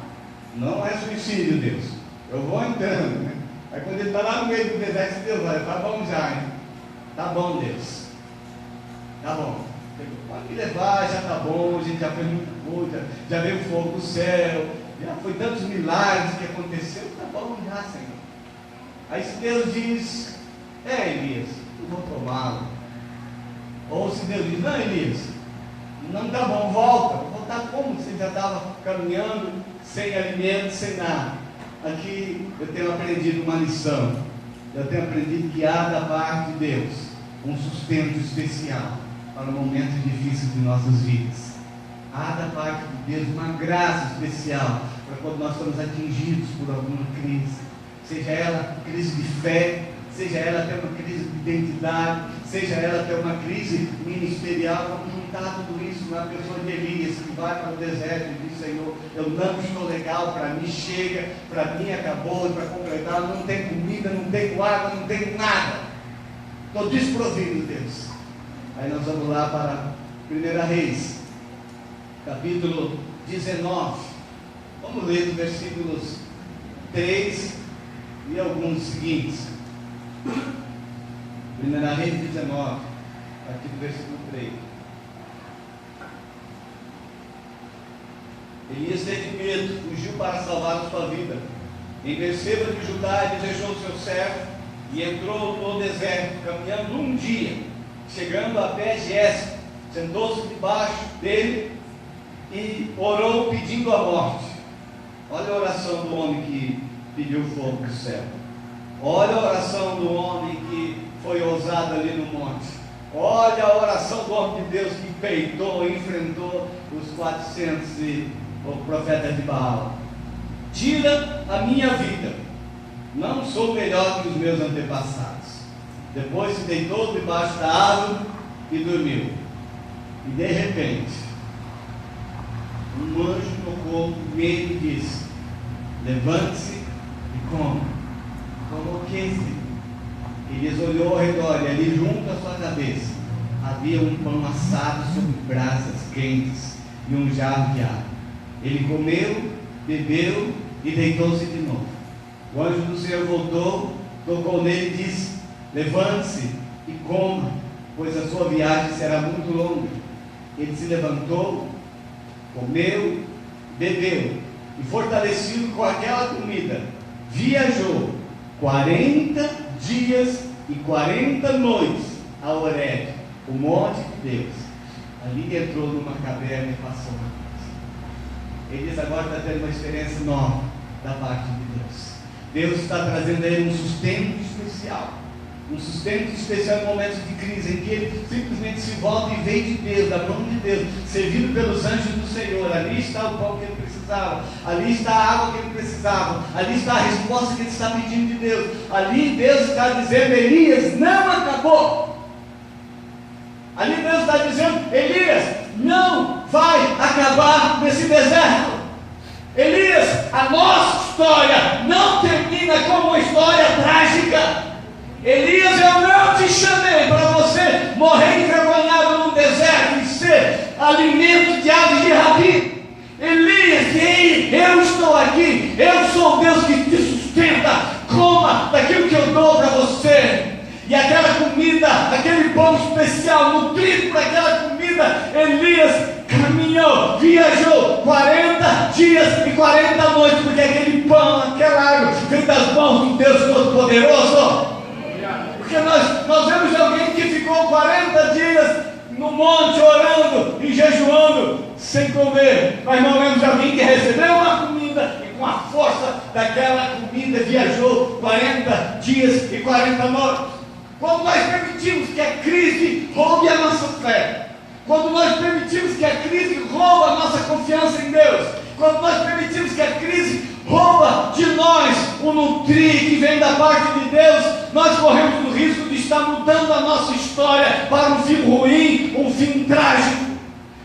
Não é suicídio, Deus. Eu vou entrando, né? Aí quando ele está lá no meio do deserto, Deus: olha, tá bom já, hein? Tá bom, Deus. Tá bom. Pode me levar, já tá bom, a gente já fez muita coisa, já veio fogo do céu, já foi tantos milagres que aconteceu, tá bom já, Senhor. Aí se Deus diz: Elias, eu vou tomá-lo. Ou se Deus diz: não, Elias, não tá bom, volta. Voltar como? Você já estava caminhando, sem alimento, sem nada. Aqui eu tenho aprendido uma lição. Eu tenho aprendido que há da parte de Deus um sustento especial para momentos difíceis de nossas vidas. Há da parte de Deus uma graça especial para quando nós somos atingidos por alguma crise, seja ela crise de fé, seja ela até uma crise de identidade, seja ela até uma crise ministerial. Vamos juntar tudo isso na pessoa de Elias, que vai para o deserto e diz: Senhor, eu não estou legal, para mim chega, para mim acabou, e para completar, não tenho comida, não tenho água, não tenho nada, estou desprovido, Deus. Aí nós vamos lá para 1 Reis, capítulo 19, vamos ler os versículos 3 e alguns seguintes. 1 Reis 19, aqui do versículo 3. Elias teve medo, fugiu para salvar a sua vida. Em Berseba de Judá, ele deixou o seu servo e entrou no deserto, caminhando um dia. Chegando a pé de Jéssica, sentou-se debaixo dele e orou pedindo a morte. Olha a oração do homem que pediu fogo do céu. Olha a oração do homem que foi ousado ali no monte. Olha a oração do homem de Deus que peitou, enfrentou os 400 e o profeta de Baal. Tira a minha vida, não sou melhor que os meus antepassados. Depois se deitou debaixo da árvore e dormiu. E de repente, um anjo tocou nele e disse: levante-se e coma. Como o que, filho? Elias olhou ao redor e ali junto à sua cabeça havia um pão assado sobre brasas quentes e um jarro de água. Ele comeu, bebeu e deitou-se de novo. O anjo do Senhor voltou, tocou nele e disse: levante-se e coma, pois a sua viagem será muito longa. Ele se levantou, comeu, bebeu e, fortalecido com aquela comida, viajou 40 dias e 40 noites a Horebe, o monte de Deus. Ali entrou numa caverna e passou uma noite. Elias agora está tendo uma experiência nova da parte de Deus. Deus está trazendo a ele um sustento especial. Um sustento especial em momentos de crise, em que ele simplesmente se volta e vem de Deus, da mão de Deus, servido pelos anjos do Senhor. Ali está o pão que ele precisava, ali está a água que ele precisava, ali está a resposta que ele está pedindo de Deus. Ali Deus está dizendo: Elias, não acabou. Ali Deus está dizendo: Elias, não vai acabar nesse deserto. Elias, a nossa história não termina como uma história trágica. Elias, eu não te chamei para você morrer envergonhado num deserto e ser alimento de aves de rapina. Elias, ei, eu estou aqui, eu sou o Deus que te sustenta. Coma daquilo que eu dou para você. E aquela comida, aquele pão especial, nutrido por aquela comida, Elias caminhou, viajou 40 dias e 40 noites, porque aquele pão, aquela água veio das mãos do Deus Todo-Poderoso. Porque nós vemos alguém que ficou 40 dias no monte orando e jejuando sem comer, mas não vemos alguém que recebeu uma comida e com a força daquela comida viajou 40 dias e 40 noites. Quando nós permitimos que a crise roube a nossa fé, quando nós permitimos que a crise rouba a nossa confiança em Deus, quando nós permitimos que a crise rouba de nós o nutrir que vem da parte de Deus, nós corremos o risco de estar mudando a nossa história para um fim ruim, um fim trágico.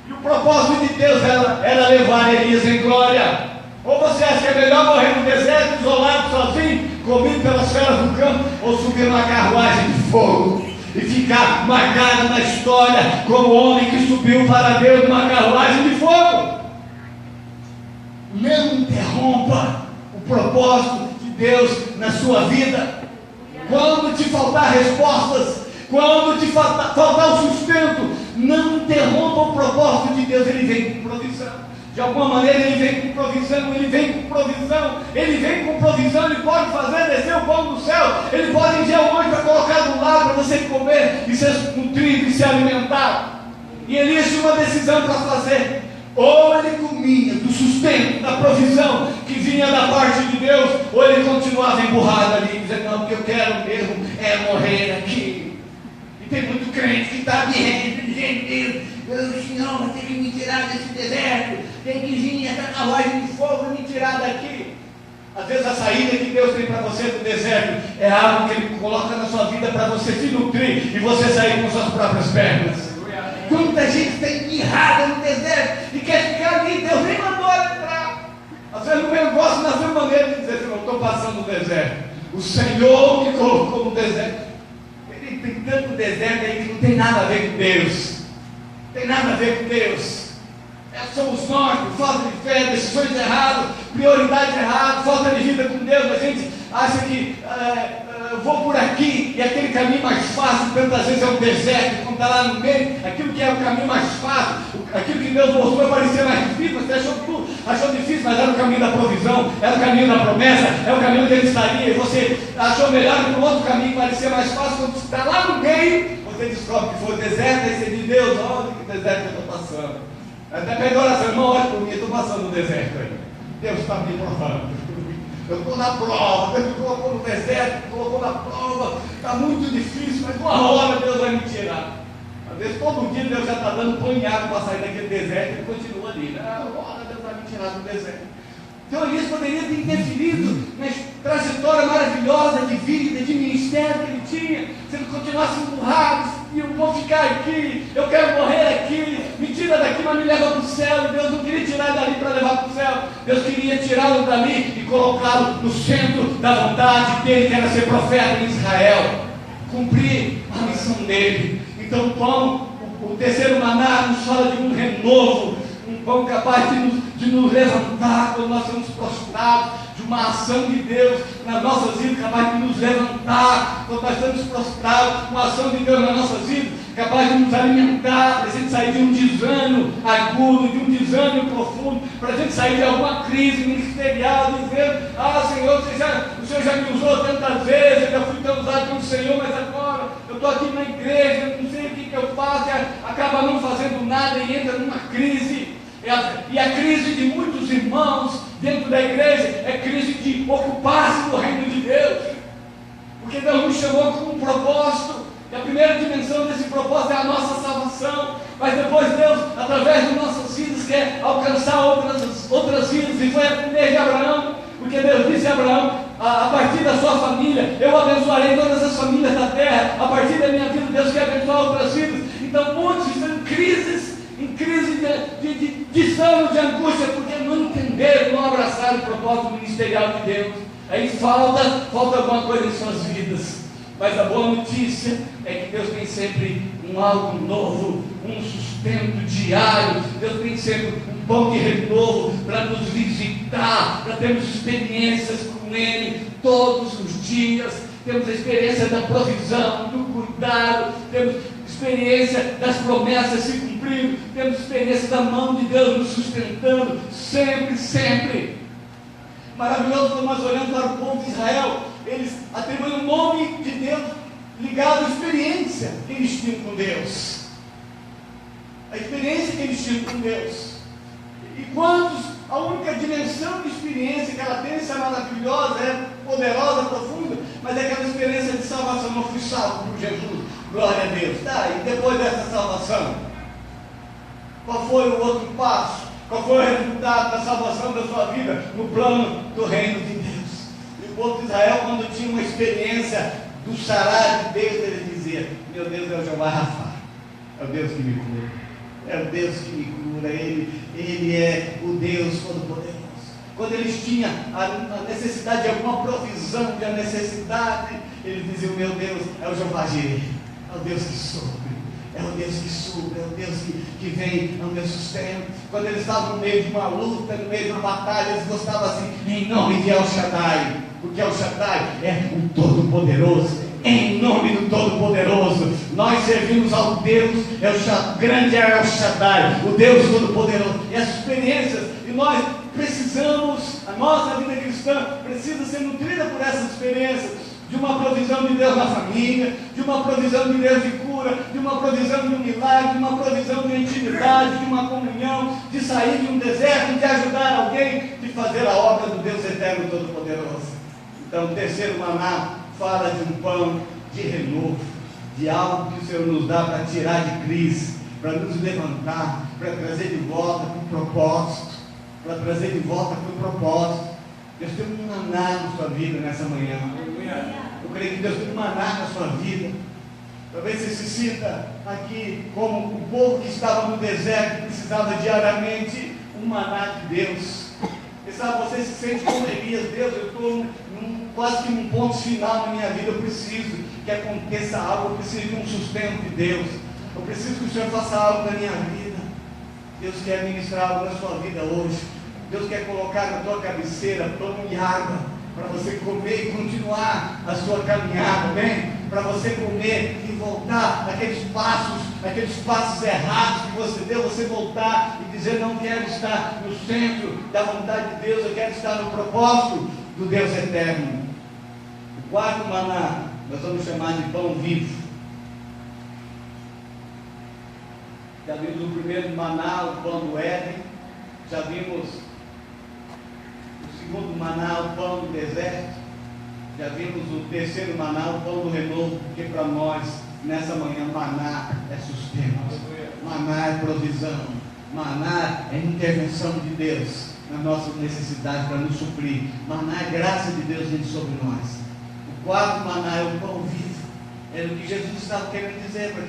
E o propósito de Deus era levar Elias em glória. Ou você acha que é melhor morrer no deserto, isolado, sozinho, comido pelas feras do campo, ou subir numa carruagem de fogo e ficar marcado na história como o homem que subiu para Deus numa carruagem de fogo? Não interrompa o propósito de Deus na sua vida. Quando te faltar respostas, quando te faltar o sustento, não interrompa o propósito de Deus. Ele vem com provisão. De alguma maneira ele vem com provisão, ele vem com provisão, ele vem com provisão. Ele pode fazer descer o pão do céu, ele pode enviar um anjo para colocar do lado para você comer e ser nutrido e se alimentar. E Elias tinha uma decisão para fazer: ou ele comia do sustento, da provisão que vinha da parte de Deus, ou ele continuava emburrado ali, dizendo: não, o que eu quero mesmo é morrer aqui. E Tem muito crente que está dizendo, gente, o Senhor vai ter que me tirar desse deserto, tem que vir essa carruagem de fogo e me tirar daqui. Às vezes a saída que Deus tem para você do deserto é algo que Ele coloca na sua vida para você se nutrir e você sair com suas próprias pernas. Quanta gente está enterrada no deserto e quer ficar ali, Deus nem mandou ela entrar. Às vezes eu gosto da sua maneira de dizer assim, eu estou passando no deserto. O Senhor me colocou no deserto. Ele tem tanto deserto aí que não tem nada a ver com Deus. Não tem nada a ver com Deus. Somos nós, por falta de fé, decisões erradas, prioridade errada, falta de vida com Deus. A gente acha que eu vou por aqui e aquele caminho mais fácil, tantas vezes é um deserto, quando está lá no meio, aquilo que é o caminho mais fácil, aquilo que Deus mostrou parecia mais difícil, você achou difícil, mas era o caminho da provisão, era o caminho da promessa, é o caminho que Ele estaria, e você achou melhor que o outro caminho parecia mais fácil, quando você está lá no meio, você descobre que foi o deserto, aí você diz, Deus, olha que deserto que eu estou passando. Até pede oração, irmão, olha por mim, eu estou passando no deserto aí. Deus está me provando. Eu estou na prova, Deus me colocou no deserto, me colocou na prova, está muito difícil, mas uma hora Deus vai me tirar. Às vezes todo dia Deus já está dando banhado para sair daquele deserto e ele continua ali. Uma hora Deus vai me tirar do deserto. Então isso poderia ter interferido na trajetória maravilhosa de vida, de ministério que ele tinha. Se ele continuasse empurrado, eu vou ficar aqui, eu quero morrer aqui, me tira daqui, mas me leva para o céu. E Deus não queria tirar dali para levar para o céu. Deus queria tirá-lo dali e colocá-lo no centro da vontade dele, que era ser profeta em Israel, cumprir a missão dele. Então o pão, o terceiro maná nos fala de um renovo, um pão capaz de nos levantar quando nós estamos prostrados, de uma ação de Deus nas nossas vidas, capaz de nos levantar quando nós estamos prostrados, uma ação de Deus nas nossas vidas, capaz de nos alimentar, para a gente sair de um desânimo agudo, de um desânimo profundo, para a gente sair de alguma crise ministerial, dizendo, Senhor, o Senhor já me usou tantas vezes, eu já fui tão usado pelo Senhor, mas agora eu estou aqui na igreja, eu não sei o que eu faço, acaba não fazendo nada e entra numa crise. E a crise de muitos irmãos dentro da igreja é crise de ocupar-se do reino de Deus, porque Deus nos chamou com um propósito, e a primeira dimensão desse propósito é a nossa salvação, mas depois Deus, através de nossas vidas, quer alcançar outras vidas, e foi a primeira de Abraão, porque Deus disse a Abraão, a partir da sua família, eu abençoarei todas as famílias da terra, a partir da minha vida Deus quer abençoar outras vidas. Então muitos estão em crise de desânimo, de angústia, porque não entenderam, não abraçaram o propósito ministerial de Deus. Aí falta alguma coisa em suas vidas. Mas a boa notícia é que Deus tem sempre um algo novo, um sustento diário. Deus tem sempre um pão de renovo para nos visitar, para termos experiências com Ele todos os dias. Temos a experiência da provisão, do cuidado, temos experiência das promessas se cumprindo, temos experiência da mão de Deus nos sustentando, sempre, sempre. Maravilhoso quando nós olhamos para o povo de Israel, eles atribuem o nome de Deus ligado à experiência que eles tinham com Deus. A experiência que eles tinham com Deus. E quantos, a única dimensão de experiência que ela tem, essa maravilhosa, é poderosa, profunda, mas é aquela experiência de salvação. Não fui salvo por Jesus, glória a Deus. E depois dessa salvação, qual foi o outro passo? Qual foi o resultado da salvação da sua vida no plano do reino de Deus? E o povo de Israel, quando tinha uma experiência do sará de Deus, ele dizia, meu Deus é o Jeová Rafa, é o Deus que me cura, é o Deus que me cura, Ele é o Deus Todo-Poderoso. Quando eles tinham a necessidade de alguma provisão, de a necessidade, eles diziam, meu Deus é o Jeová Jireh, é o Deus que supre. É o Deus que supre, é o Deus que vem ao meu sustento. Quando eles estavam no meio de uma luta, no meio de uma batalha, eles gostavam assim, em nome de El Shaddai, porque El Shaddai é o Todo-Poderoso. Em nome do Todo-Poderoso, nós servimos ao Deus, grande é El Shaddai, o Deus Todo-Poderoso. E as experiências, e nós precisamos, a nossa vida cristã precisa ser nutrida por essas experiências. De uma provisão de Deus na família, de uma provisão de Deus de cura, de uma provisão de um milagre, de uma provisão de intimidade, de uma comunhão, de sair de um deserto, de ajudar alguém, de fazer a obra do Deus eterno todo-poderoso. Então o terceiro maná fala de um pão de renovo. de algo que o Senhor nos dá para tirar de crise, para nos levantar, para trazer de volta para o propósito, para trazer de volta para o propósito. Deus tem um maná na sua vida nessa manhã. Eu creio que Deus tem um maná na sua vida. Talvez você se sinta aqui como o povo que estava no deserto, que precisava diariamente um maná de Deus. E sabe, você se sente como Elias: Deus, eu estou quase que num ponto final na minha vida, eu preciso que aconteça algo, eu preciso de um sustento de Deus, eu preciso que o Senhor faça algo na minha vida. Deus quer ministrar algo na sua vida hoje. Deus quer colocar na tua cabeceira pão e água, para você comer e continuar a sua caminhada, amém? Para você comer e voltar aqueles passos errados que você deu, você voltar e dizer: não quero estar no centro da vontade de Deus, eu quero estar no propósito do Deus eterno. O quarto maná, nós vamos chamar de pão vivo. Já vimos o primeiro maná, o pão do Éden. Já vimos o segundo maná, o pão do deserto. Já vimos o terceiro maná, o pão do renovo. Porque para nós, nessa manhã, maná é sustento, maná é provisão, maná é intervenção de Deus na nossa necessidade para nos suprir. Maná é graça de Deus vindo sobre nós. O quarto maná é o pão vivo. Era o que Jesus estava querendo dizer para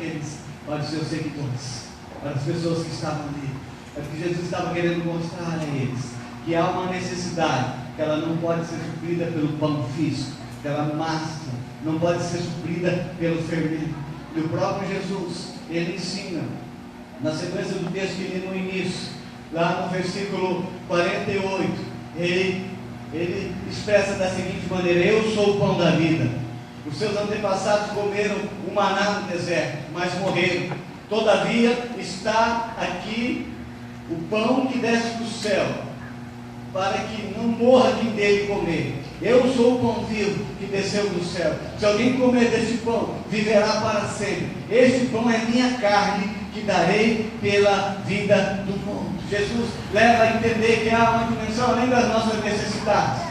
para os seus seguidores, para as pessoas que estavam ali. É o que Jesus estava querendo mostrar a eles, que há uma necessidade, que ela não pode ser suprida pelo pão físico, pela massa, não pode ser suprida pelo fermento. E o próprio Jesus, ele ensina, na sequência do texto que li no início, lá no versículo 48, ele expressa da seguinte maneira: eu sou o pão da vida. Os seus antepassados comeram o maná no deserto, mas morreram. Todavia está aqui o pão que desce do céu, para que não morra quem dele comer. Eu sou o pão vivo que desceu do céu. Se alguém comer deste pão, viverá para sempre. Este pão é minha carne, que darei pela vida do mundo. Jesus leva a entender que há uma dimensão além das nossas necessidades.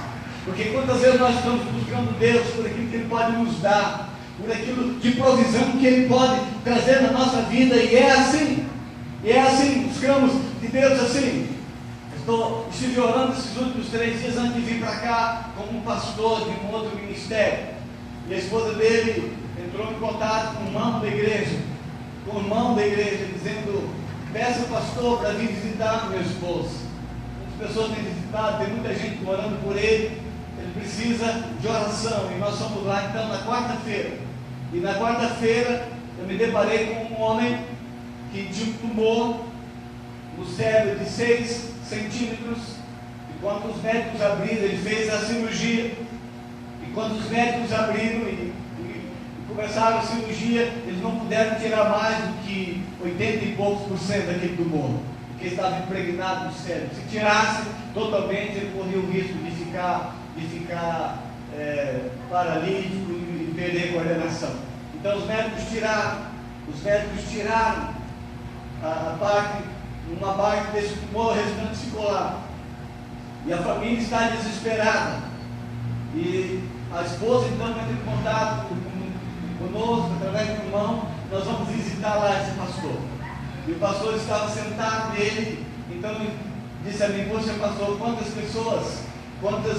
Porque quantas vezes nós estamos buscando Deus por aquilo que Ele pode nos dar, por aquilo de provisão que Ele pode trazer na nossa vida, e é assim. Buscamos de Deus assim. Estive orando esses últimos 3 dias antes de vir para cá, como um pastor de um outro ministério. E a esposa dele entrou em contato com o irmão da igreja, dizendo: peça o pastor para vir visitar meu esposo. Muitas pessoas têm visitado, tem muita gente orando por ele precisa de oração. E nós fomos lá então na quarta-feira. E na quarta-feira eu me deparei com um homem que tinha um tumor no cérebro de 6 centímetros. E quando os médicos abriram, ele fez a cirurgia. E quando os médicos abriram e começaram a cirurgia, eles não puderam tirar mais do que 80 e poucos % daquele tumor, porque estava impregnado no cérebro. Se tirasse totalmente, ele corria o risco de ficar paralítico e perder a coordenação. Então os médicos tiraram uma parte desse tumor, o restante ficou lá. E a família está desesperada. E a esposa então entra em contato conosco, através do irmão. Nós vamos visitar lá esse pastor. E o pastor estava sentado nele. Então ele disse a mim: poxa, pastor, quantas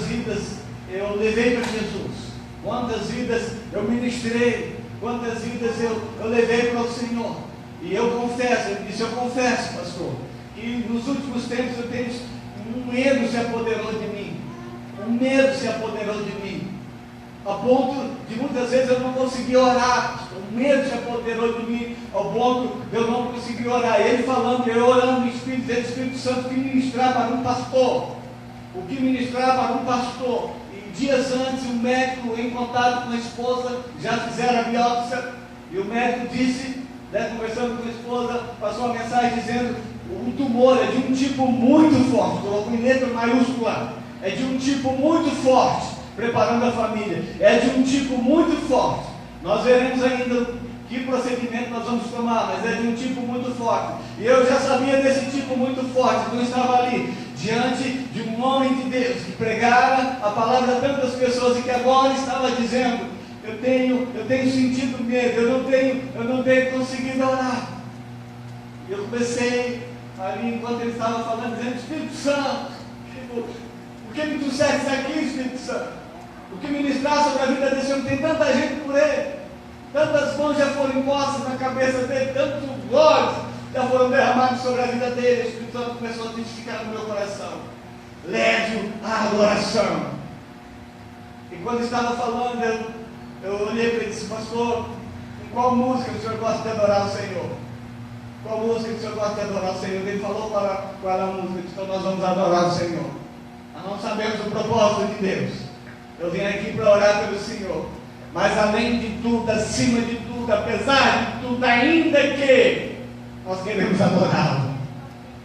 vidas eu levei para Jesus, quantas vidas eu ministrei, quantas vidas eu levei para o Senhor. E eu confesso, ele disse: eu confesso, pastor, que nos últimos tempos eu tenho um medo se apoderou de mim, a ponto de muitas vezes eu não conseguir orar. O medo se apoderou de mim ao ponto de eu não conseguir orar. Ele falando, eu orando no Espírito, dizendo: Espírito Santo, que ministrar para um pastor, E dias antes, um médico em contato com a esposa, já fizeram a biópsia, e o médico disse, conversando com a esposa, passou uma mensagem dizendo: o tumor é de um tipo muito forte, colocou em letra maiúscula, é de um tipo muito forte, preparando a família, é de um tipo muito forte. Nós veremos ainda que procedimento nós vamos tomar, mas é de um tipo muito forte. E eu já sabia desse tipo muito forte, então eu estava ali, diante de um homem de Deus, que pregara a palavra a tantas pessoas, e que agora estava dizendo: eu tenho sentido medo, eu não tenho conseguido orar. E eu comecei ali, enquanto ele estava falando, dizendo: Espírito Santo, o que me trouxeste aqui, Espírito Santo? O que ministrar sobre a vida desse homem? Tem tanta gente por ele, tantas mãos já foram impostas na cabeça dele, tantos olhos já foram derramados sobre a vida dele. O Espírito Santo começou a testificar no meu coração: leve a adoração. E quando estava falando, eu olhei para ele e disse: pastor, em qual música o senhor gosta de adorar o Senhor? Qual música o senhor gosta de adorar o Senhor? Ele falou qual era a música. Então nós vamos adorar o Senhor. Nós não sabemos o propósito de Deus. Eu vim aqui para orar pelo Senhor. Mas além de tudo, acima de tudo, apesar de tudo, ainda que nós queremos adorá-lo.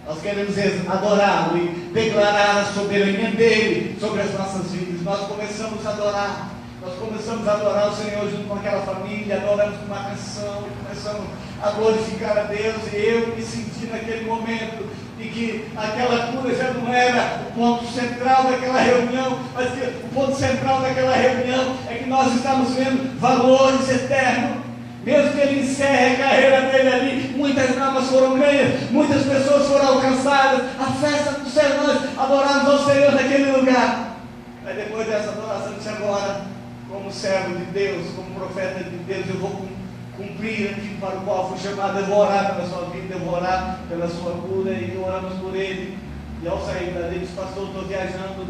Nós queremos adorá-lo e declarar a soberania dele sobre as nossas vidas. Nós começamos a adorar. Nós começamos a adorar o Senhor junto com aquela família, adoramos com uma canção, começamos a glorificar a Deus. E eu me senti naquele momento de que aquela cura já não era o ponto central daquela reunião, mas que o ponto central daquela reunião é que nós estamos vendo valores eternos. Mesmo que ele encerre a carreira dele ali, muitas almas foram ganhas, muitas pessoas foram alcançadas. A festa do Senhor, nós adoramos ao Senhor naquele lugar. Mas depois dessa adoração, disse: agora, como servo de Deus, como profeta de Deus, eu vou cumprir aquilo para o qual fui chamado. Eu vou orar pela sua vida, eu vou orar pela sua cura. E oramos por ele. E ao sair dali, ele disse: pastor, estou viajando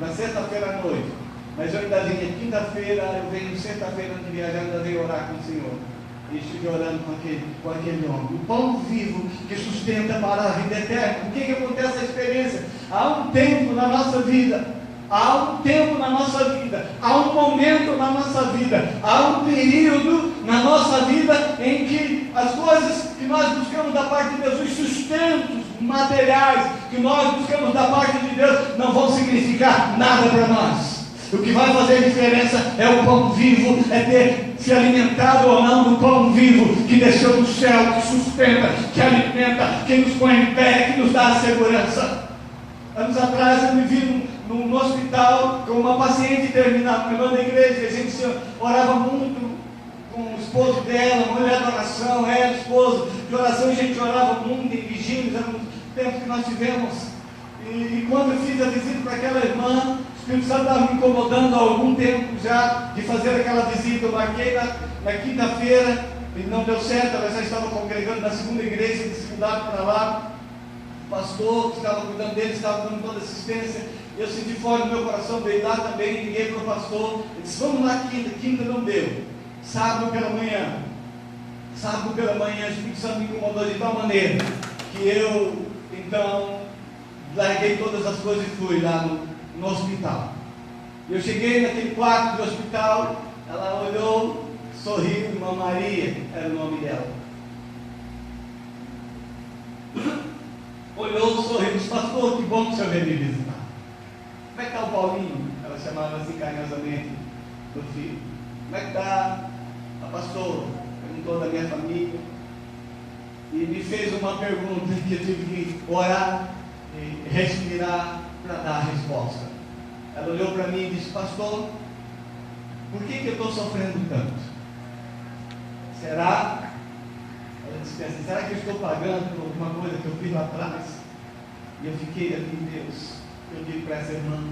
na sexta-feira à noite, mas eu ainda vinha quinta-feira, eu venho sexta-feira de viajar, ainda venho orar com o Senhor. E estive orando com aquele homem. O pão vivo que sustenta para a vida eterna. O que acontece a experiência? Há um tempo na nossa vida. Há um tempo na nossa vida, há um momento na nossa vida, há um período na nossa vida em que as coisas que nós buscamos da parte de Deus, os sustentos materiais que nós buscamos da parte de Deus, não vão significar nada para nós. O que vai fazer diferença é o pão vivo, é ter se alimentado ou não do pão vivo que desceu do céu, que sustenta, que alimenta, que nos põe em pé, que nos dá a segurança. Anos atrás eu me vi no hospital com uma paciente terminal, uma irmã da igreja. A gente orava muito com o esposo dela, mulher de oração, ela, esposo de oração. A gente orava muito em vigílias, era um tempo que nós tivemos. E quando eu fiz a visita para aquela irmã, o Espírito Santo estava me incomodando há algum tempo já de fazer aquela visita. Eu marquei na quinta-feira e não deu certo. Ela já estava congregando na segunda igreja, de segunda para lá. O pastor que estava cuidando dele estava dando toda assistência. Eu senti fora do meu coração, veio lá também, liguei para o pastor, ele disse: vamos lá quinta não deu. Sábado pela manhã, o Espírito Santo me incomodou de tal maneira que eu, então, larguei todas as coisas e fui lá no hospital. Eu cheguei naquele quarto do hospital, ela olhou, sorriu, irmã Maria, era o nome dela. Olhou, sorriu, disse: pastor, que bom que o senhor veio me visitar. Como é que está o Paulinho? Ela chamava assim carinhosamente do filho. Como é que está a pastora? Perguntou da minha família. E me fez uma pergunta que eu tive que orar e respirar para dar a resposta. Ela olhou para mim e disse: pastor, por que eu estou sofrendo tanto? Será? Ela disse assim: será que eu estou pagando por alguma coisa que eu fiz lá atrás? E eu fiquei ali: Deus, eu digo para essa irmã.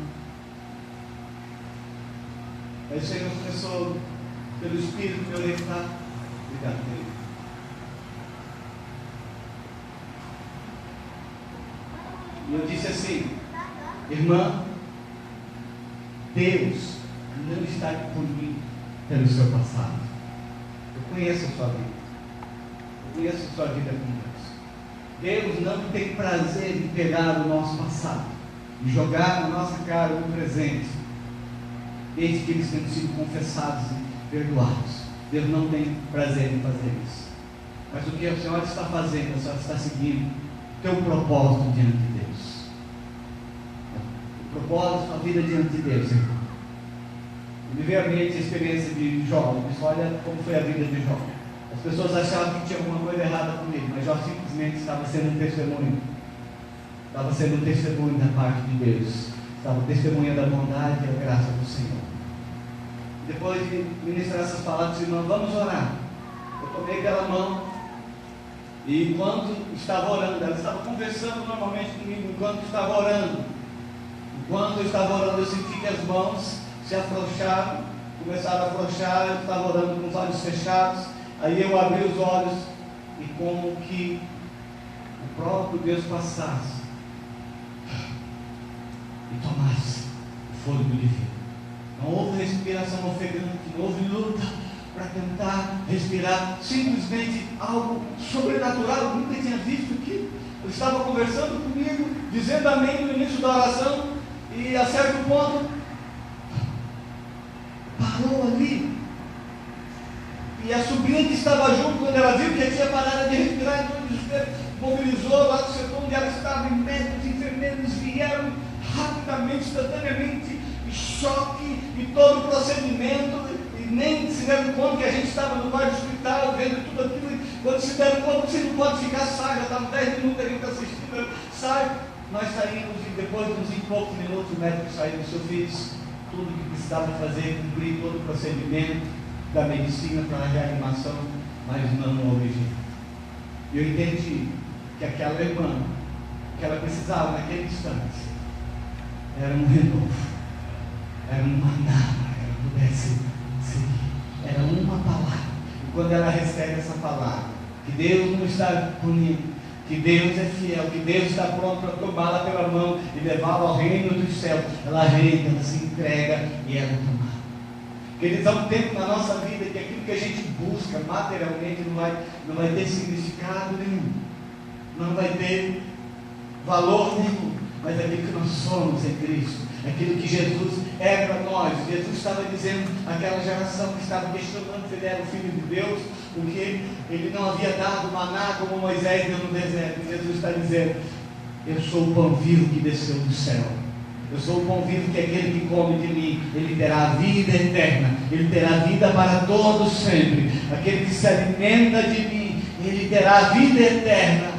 Aí o Senhor começou pelo Espírito me orientar. Obrigado, querido. E eu disse assim: irmã, Deus não está aqui por mim pelo seu passado. Eu conheço a sua vida. Eu conheço a sua vida com Deus. Deus não tem prazer em pegar o nosso passado e jogar na nossa cara o presente, desde que eles tenham sido confessados e perdoados. Deus não tem prazer em fazer isso. Mas o que a senhora está fazendo? A senhora está seguindo o teu propósito diante de Deus. O propósito, a vida diante de Deus, irmão. Me veio à mente a experiência de Jó. Eu disse: olha como foi a vida de Jó. As pessoas achavam que tinha alguma coisa errada com ele, mas Jó simplesmente estava sendo um testemunho. Estava sendo um testemunho da parte de Deus. Estava testemunhando a bondade e a graça do Senhor. depois de ministrar essas palavras, irmão, vamos orar. Eu tomei aquela mão, e enquanto estava orando, ela estava conversando normalmente comigo, enquanto estava orando. Enquanto eu estava orando, eu senti que as mãos se afrouxaram, começaram a afrouxar, eu estava orando com os olhos fechados, aí eu abri os olhos, e como que o próprio Deus passasse e tomasse o fôlego de vida. Não houve respiração ofegante, não houve luta para tentar respirar, simplesmente algo sobrenatural. Eu nunca tinha visto aquilo. Eu estava conversando comigo, dizendo amém no início da oração, e a certo ponto parou ali, e a sobrinha que estava junto, quando ela viu que eu tinha parado de respirar, então o desespero mobilizou lá do setor onde ela estava, em médicos, enfermeiros vieram rapidamente, instantaneamente, e choque, e todo o procedimento, e nem se deram conta que a gente estava no quarto do hospital, vendo tudo aquilo, e quando se deram conta, você não pode ficar, sai, já estava 10 minutos ali assistindo, sai. Nós saímos, e depois de uns poucos minutos, o médico saiu, seu filho, tudo que precisava fazer, cumprir todo o procedimento da medicina para a reanimação, mas não houve jeito. E eu entendi que aquela irmã, que ela precisava naquele instante, era um renovo, era uma maná que ela pudesse seguir, era uma palavra. E quando ela recebe essa palavra, que Deus não está punindo, que Deus é fiel, que Deus está pronto para tomá-la pela mão e levá-la ao reino dos céus, ela rende, ela se entrega e ela toma. Queridos, há um tempo na nossa vida que aquilo que a gente busca materialmente não vai ter significado nenhum, não vai ter valor nenhum, mas aquilo que nós somos em Cristo, aquilo que Jesus é para nós. Jesus estava dizendo àquela geração que estava questionando se ele era o Filho de Deus, porque ele não havia dado maná como Moisés deu no deserto. E Jesus está dizendo: eu sou o pão vivo que desceu do céu. Eu sou o pão vivo que aquele que come de mim, ele terá a vida eterna, ele terá vida para todos sempre. Aquele que se alimenta de mim, ele terá a vida eterna.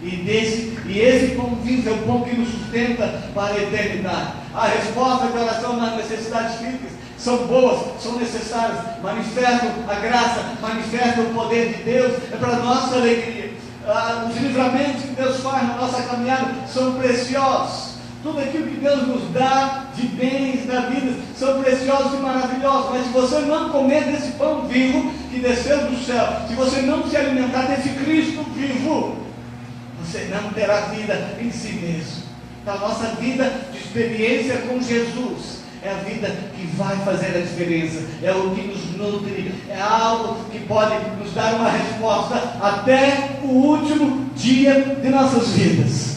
E esse pão vivo é o pão que nos sustenta para a eternidade. A resposta de oração nas necessidades físicas são boas, são necessárias, manifestam a graça, manifestam o poder de Deus, é para a nossa alegria. Os livramentos que Deus faz na nossa caminhada são preciosos. Tudo aquilo que Deus nos dá de bens na vida são preciosos e maravilhosos, mas se você não comer desse pão vivo que desceu do céu, se você não se alimentar desse Cristo vivo, você não terá vida em si mesmo. Então, a nossa vida de experiência com Jesus é a vida que vai fazer a diferença, é o que nos nutre, é algo que pode nos dar uma resposta até o último dia de nossas vidas.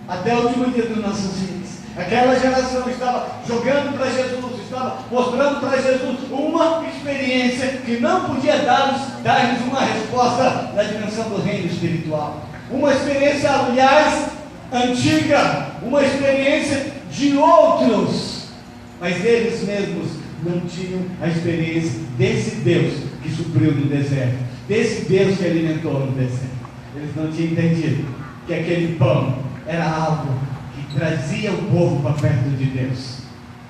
Até o último dia de nossas vidas. Aquela geração estava jogando para Jesus, estava mostrando para Jesus uma experiência que não podia dar-lhes uma resposta na dimensão do reino espiritual. Uma experiência, aliás, antiga, uma experiência de outros, mas eles mesmos não tinham a experiência desse Deus que supriu no deserto, desse Deus que alimentou no deserto. Eles não tinham entendido que aquele pão era algo que trazia o povo para perto de Deus.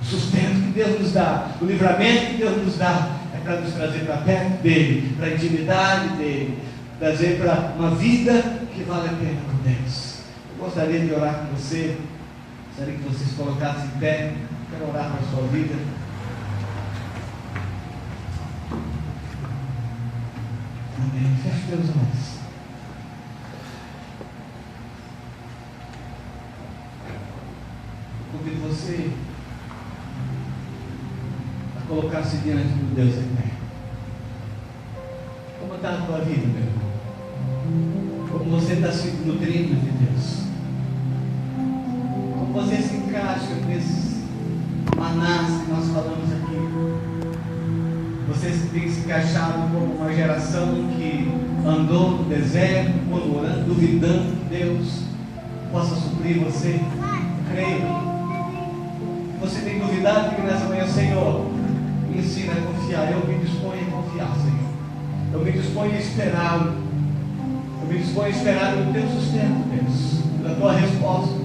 O sustento que Deus nos dá, o livramento que Deus nos dá, é para nos trazer para perto dele, para a intimidade dele, trazer para uma vida que vale a pena com Deus. Eu gostaria de orar com você. Gostaria que vocês colocassem em pé. Quero orar para a sua vida. Amém. Feche teus olhos. Convido você a colocar-se diante do Deus eterno. Como está a tua vida, meu irmão? Como você está se nutrindo de Deus? Como você se encaixa nesses manás que nós falamos aqui? Você tem se encaixado como uma geração que andou no deserto, orando, duvidando que Deus possa suprir você? Creio. Você tem duvidado que nessa manhã, Senhor, me ensina a confiar. Eu me disponho a confiar, Senhor. Eu me disponho a esperar. Eu me disponho a esperar o teu sustento, Deus, da tua resposta.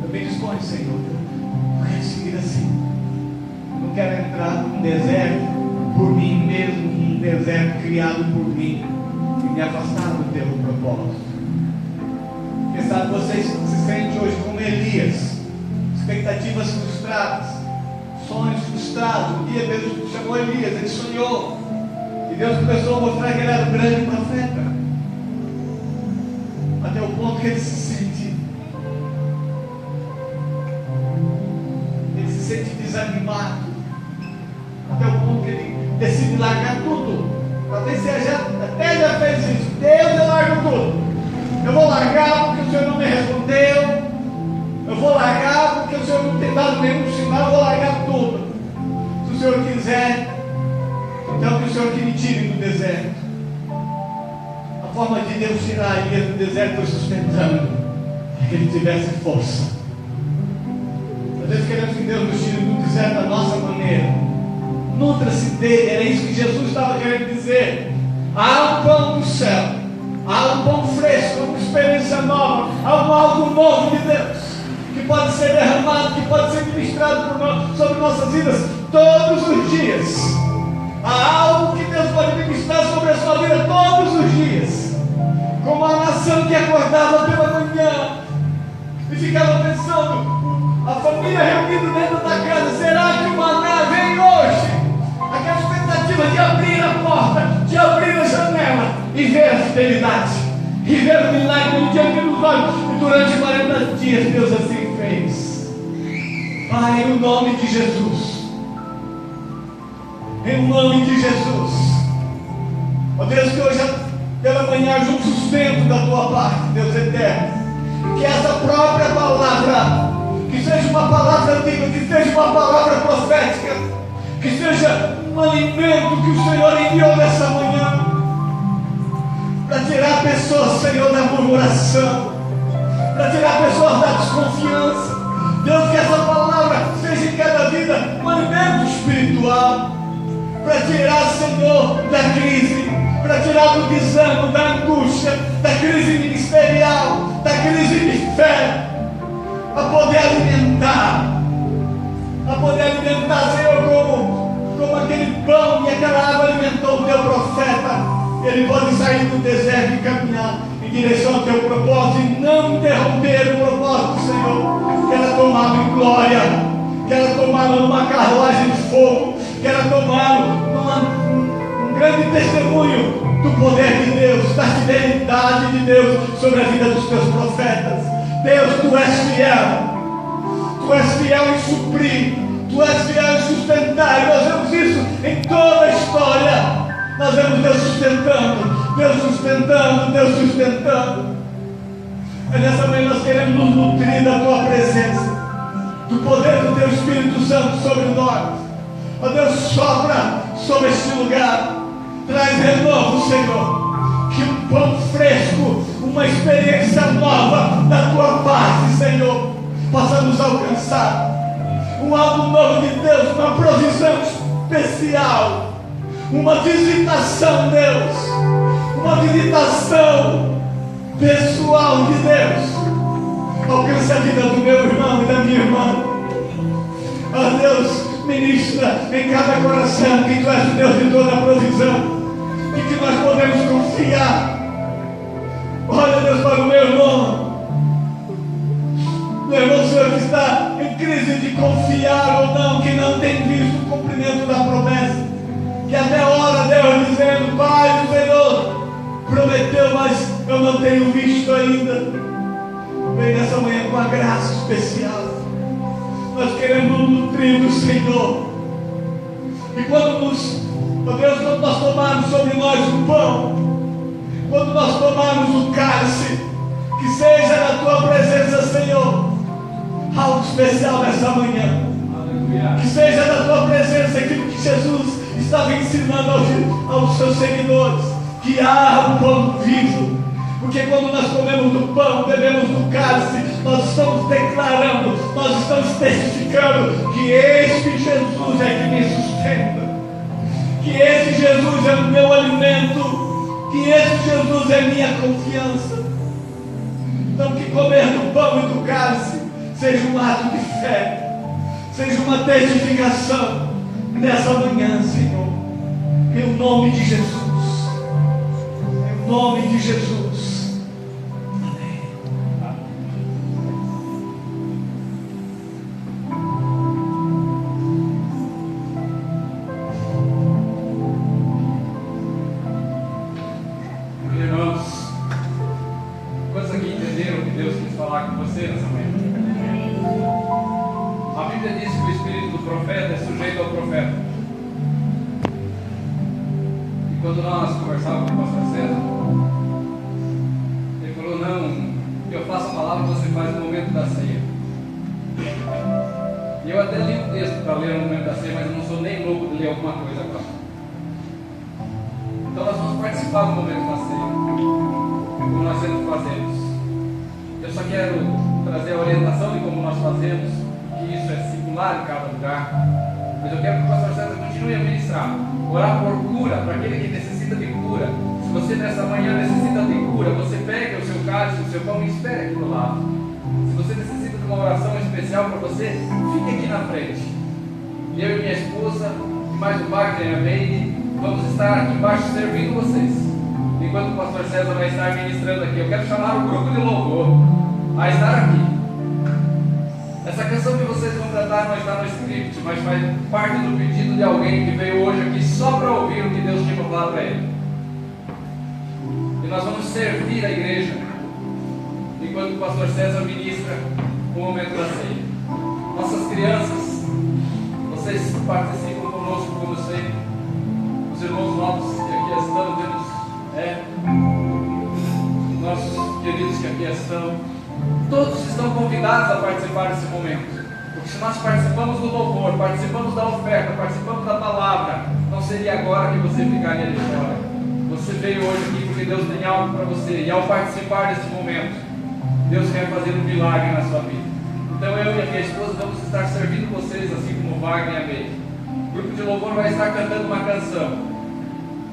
Eu me disponho, Senhor. Eu quero seguir assim. Não quero entrar num deserto por mim mesmo, num deserto criado por mim e me afastar do teu propósito. Quem sabe vocês se sentem hoje como Elias, expectativas frustradas, sonhos frustrados. Um dia Deus chamou Elias, ele sonhou, e Deus começou a mostrar que ele era um grande profeta, até o ponto que ele se sente desanimado, até o ponto que ele decide largar tudo. Talvez seja, até já fez isso. Deus, eu largo tudo. Eu vou largar porque o Senhor não me respondeu. Eu vou largar porque o Senhor não tem dado nenhum sinal. Eu vou largar tudo. Se o Senhor quiser, então que o Senhor que me tire do deserto. A forma de Deus tirar Elias do deserto foi sustentando, para que ele tivesse força. Às vezes queremos que Deus nos tire do deserto da nossa maneira. Nutra-se dele, era isso que Jesus estava querendo dizer. Há um pão do céu, há um pão fresco, uma experiência nova, há algo novo de Deus, que pode ser derramado, que pode ser ministrado por nós, sobre nossas vidas todos os dias. Há algo que Deus pode ministrar sobre a sua vida todos os dias. Como a nação que acordava pela manhã e ficava pensando, a família reunida dentro da casa, será que o maná vem hoje? Aquela expectativa de abrir a porta, de abrir a janela e ver a fidelidade, e ver o milagre diante dos olhos. E durante 40 dias Deus assim fez. Pai, em nome de Jesus, em nome de Jesus, ó Deus, que hoje pela manhã haja um sustento da tua parte, Deus eterno, que essa própria palavra, que seja uma palavra antiga, que seja uma palavra profética, que seja um alimento que o Senhor enviou nessa manhã, para tirar pessoas, Senhor, da murmuração, para tirar pessoas da desconfiança. Deus, que essa palavra seja em cada vida um alimento espiritual, para tirar, Senhor, da crise, para tirar do desânimo, da angústia, da crise ministerial, da crise de fé, a poder alimentar, Senhor, como aquele pão e aquela água alimentou o teu profeta. Ele pode sair do deserto e caminhar em direção ao teu propósito e não interromper o propósito, Senhor. Quero tomá-lo em glória, quero tomá-lo numa carruagem de fogo, quero tomá-lo num grande testemunho do poder de Deus, da fidelidade de Deus sobre a vida dos teus profetas. Deus, tu és fiel em suprir, tu és fiel em sustentar, e nós vemos isso em toda a história. Nós vemos Deus sustentando, Deus sustentando, Deus sustentando. Mas nessa manhã nós queremos nos nutrir da tua presença, do poder do teu Espírito Santo sobre nós. Ó Deus, sopra sobre este lugar, traz renovo, Senhor, que um pão fresco, uma experiência nova da tua parte, Senhor, possa nos alcançar. Um algo novo de Deus, uma provisão especial, uma visitação, Deus, uma visitação pessoal de Deus. Alcance a vida do meu irmão e da minha irmã. Ó Deus, ministra em cada coração que tu és o Deus de toda a provisão e que nós podemos confiar. Olha, Deus, para o meu irmão, Senhor, que está em crise de confiar ou não, que não tem visto o cumprimento da promessa, que até ora Deus dizendo, Pai, o Senhor prometeu, mas eu não tenho visto ainda. Vem nessa manhã com a graça especial. Nós queremos nos nutrir do Senhor. E quando quando nós tomarmos sobre nós o pão, quando nós tomarmos o cálice, que seja na tua presença, Senhor, algo especial nessa manhã. Aleluia. Que seja na tua presença aquilo que Jesus estava ensinando aos seus seguidores, que há um pão vivo. Porque quando nós comemos do pão, bebemos do cálice, nós estamos declarando, nós estamos testificando que este Jesus é que me sustenta, que esse Jesus é o meu alimento, que esse Jesus é minha confiança. Então que comer do pão e do cálice seja um ato de fé, seja uma testificação nessa manhã, Senhor, em nome de Jesus, em nome de Jesus. Amém. Irmãos, quantos aqui entenderam o que Deus quis falar com você nessa manhã? A Bíblia diz que o espírito do profeta é sujeito ao profeta. E quando nós conversávamos com o pastor César, ele falou: não, eu faço a palavra que você faz no momento da ceia. E eu até li um texto para ler no momento da ceia, mas eu não sou nem louco de ler alguma coisa agora. Então nós vamos participar do momento da ceia, como nós sempre fazemos. Eu só quero trazer a orientação de como nós fazemos, que isso é singular em cada lugar. Mas eu quero que o pastor César continue a ministrar, orar por cura, para aquele que necessita de cura. Se você nessa manhã necessita de cura, você pega o seu cálice, o seu pão e espere aqui do lado. Se você necessita de uma oração especial para você, fique aqui na frente. Eu e minha esposa, e mais o Wagner e a Meire, vamos estar aqui embaixo servindo vocês, enquanto o pastor César vai estar ministrando aqui. Eu quero chamar o grupo de louvor a estar aqui. Essa canção que vocês vão cantar não está no script, mas faz parte do pedido de alguém que veio hoje aqui só para ouvir o que Deus tinha para falar para ele. E nós vamos servir a igreja enquanto o pastor César ministra o momento da ceia. Nossas crianças, vocês participam conosco como sempre. Os irmãos novos que aqui estão, nossos queridos que aqui estão, todos estão convidados a participar desse momento. Porque se nós participamos do louvor, participamos da oferta, participamos da palavra, não seria agora que você ficaria ali fora. Você veio hoje aqui porque Deus tem algo para você, e ao participar desse momento, Deus quer fazer um milagre na sua vida. Então eu e a minha esposa vamos estar servindo vocês, assim como o Wagner e a Meire. O grupo de louvor vai estar cantando uma canção.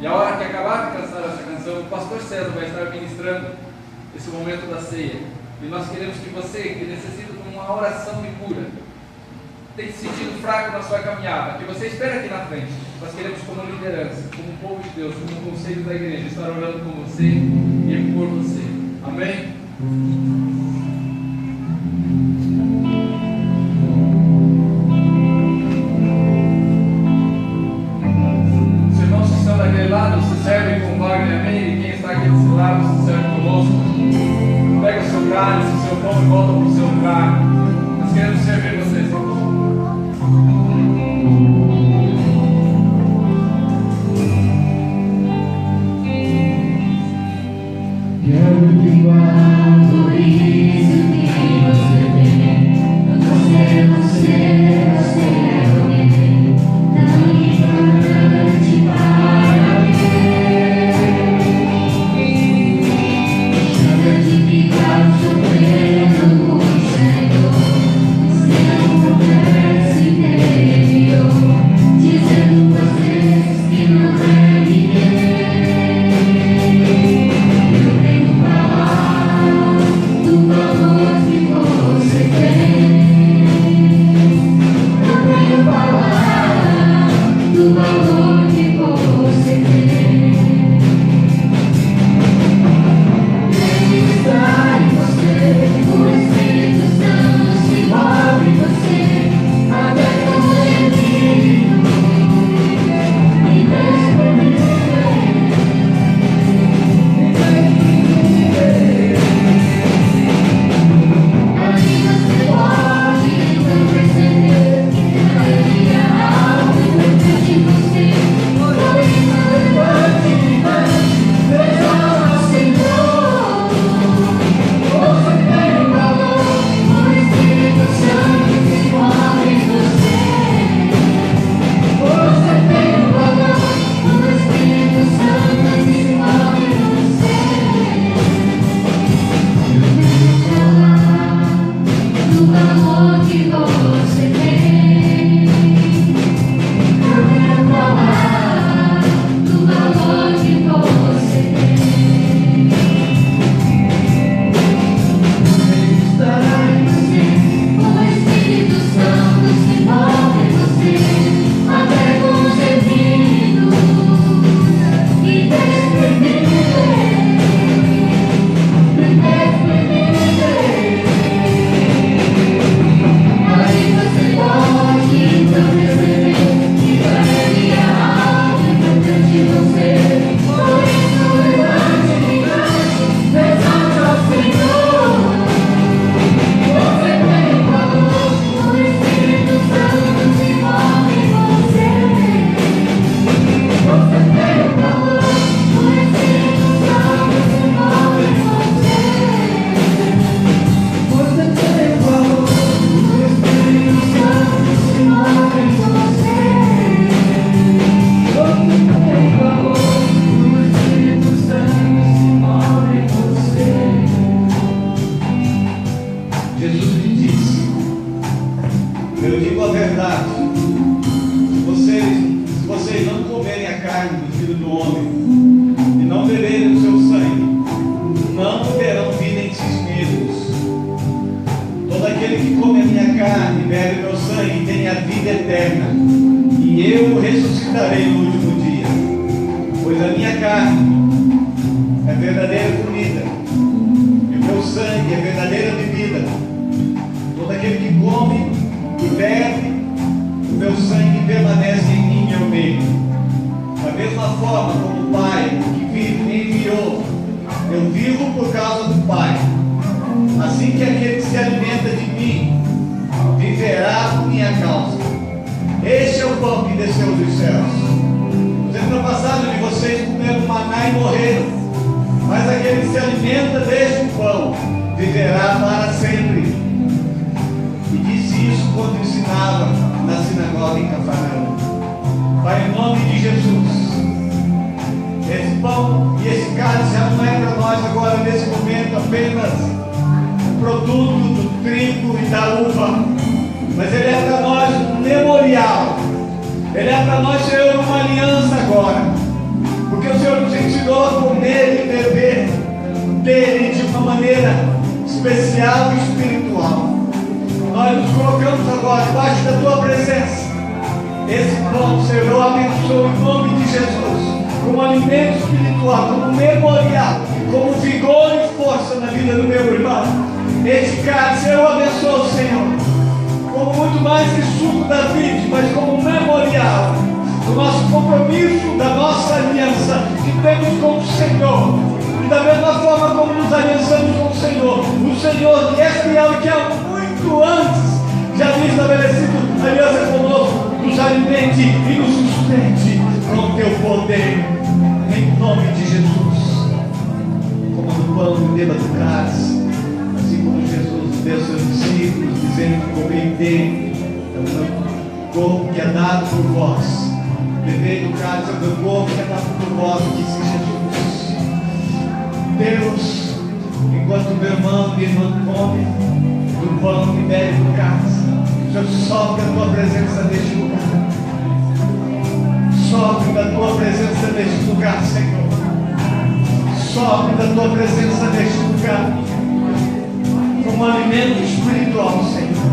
E a hora que acabar de cantar essa canção, o pastor César vai estar ministrando esse momento da ceia. E nós queremos que você, que necessita de uma oração de cura, tem se sentido fraco na sua caminhada, que você espera aqui na frente. Nós queremos, como liderança, como povo de Deus, como conselho da igreja, estar orando com você e por você. Amém? Os irmãos que estão daquele lado se servem com o Wagner e a Meire, e quem está aqui desse lado se serve conosco. Pega o seu cálice, o seu pão e volta para o seu lugar. Nós queremos servir vocês, por favor. Quero que quando isso que você tem, você é alguém tão importante para mim. Chega de ficar sofrendo com o Senhor, seu conversa interior, dizendo vocês que não é ninguém. Do valor que você tem. Eu digo a verdade. Se vocês não comerem a carne do Filho do Homem e não beberem o seu sangue, não terão vida em si mesmos. Todo aquele que come a minha carne e bebe o meu sangue tem a vida eterna, e eu o ressuscitarei no último dia. Pois a minha carne é verdadeira comida, e o meu sangue é verdadeira bebida. Todo aquele que come e bebe o meu sangue permanece em mim e eu nele. Da mesma forma como o Pai que vive me enviou, eu vivo por causa do Pai. Assim que aquele que se alimenta de mim viverá por minha causa. Este é o pão que desceu dos céus. Os antepassados de vocês comeram maná e morreram, mas aquele que se alimenta deste pão viverá para sempre. E disse isso quando ensinava na sinagoga em Cafarnaum. Pai, em nome de Jesus, esse pão e esse cálice já não é para nós agora nesse momento apenas produto do trigo e da uva, mas ele é para nós um memorial. Ele é para nós, Senhor, uma aliança agora, porque o Senhor nos ensinou a comer e beber dele de uma maneira especial e espiritual. Nós nos colocamos agora debaixo da tua presença. Esse pão, Senhor, eu abençoo em nome de Jesus, como alimento espiritual, como memorial, como vigor e força na vida do meu irmão. Esse cálice eu abençoo, Senhor, como muito mais que suco da vida, mas como memorial do nosso compromisso, da nossa aliança que temos com o Senhor. E da mesma forma como nos aliançamos com o Senhor que é fiel e que há muito antes já havia estabelecido aliança conosco, nos alimente e nos sustente com o teu poder, em nome de Jesus. Coma do pão e beba do cálice, assim como Jesus deu aos seus discípulos, dizendo que comer dele é o meu corpo que é dado por vós. Beber do cálice é o meu corpo que é dado por vós, disse Jesus. Deus, enquanto o meu irmão e minha irmã come do pão e bebe do cálice, o Senhor sopra a tua presença neste lugar. Sopre da tua presença neste lugar, Senhor. Sopre da tua presença neste lugar, como alimento espiritual, Senhor.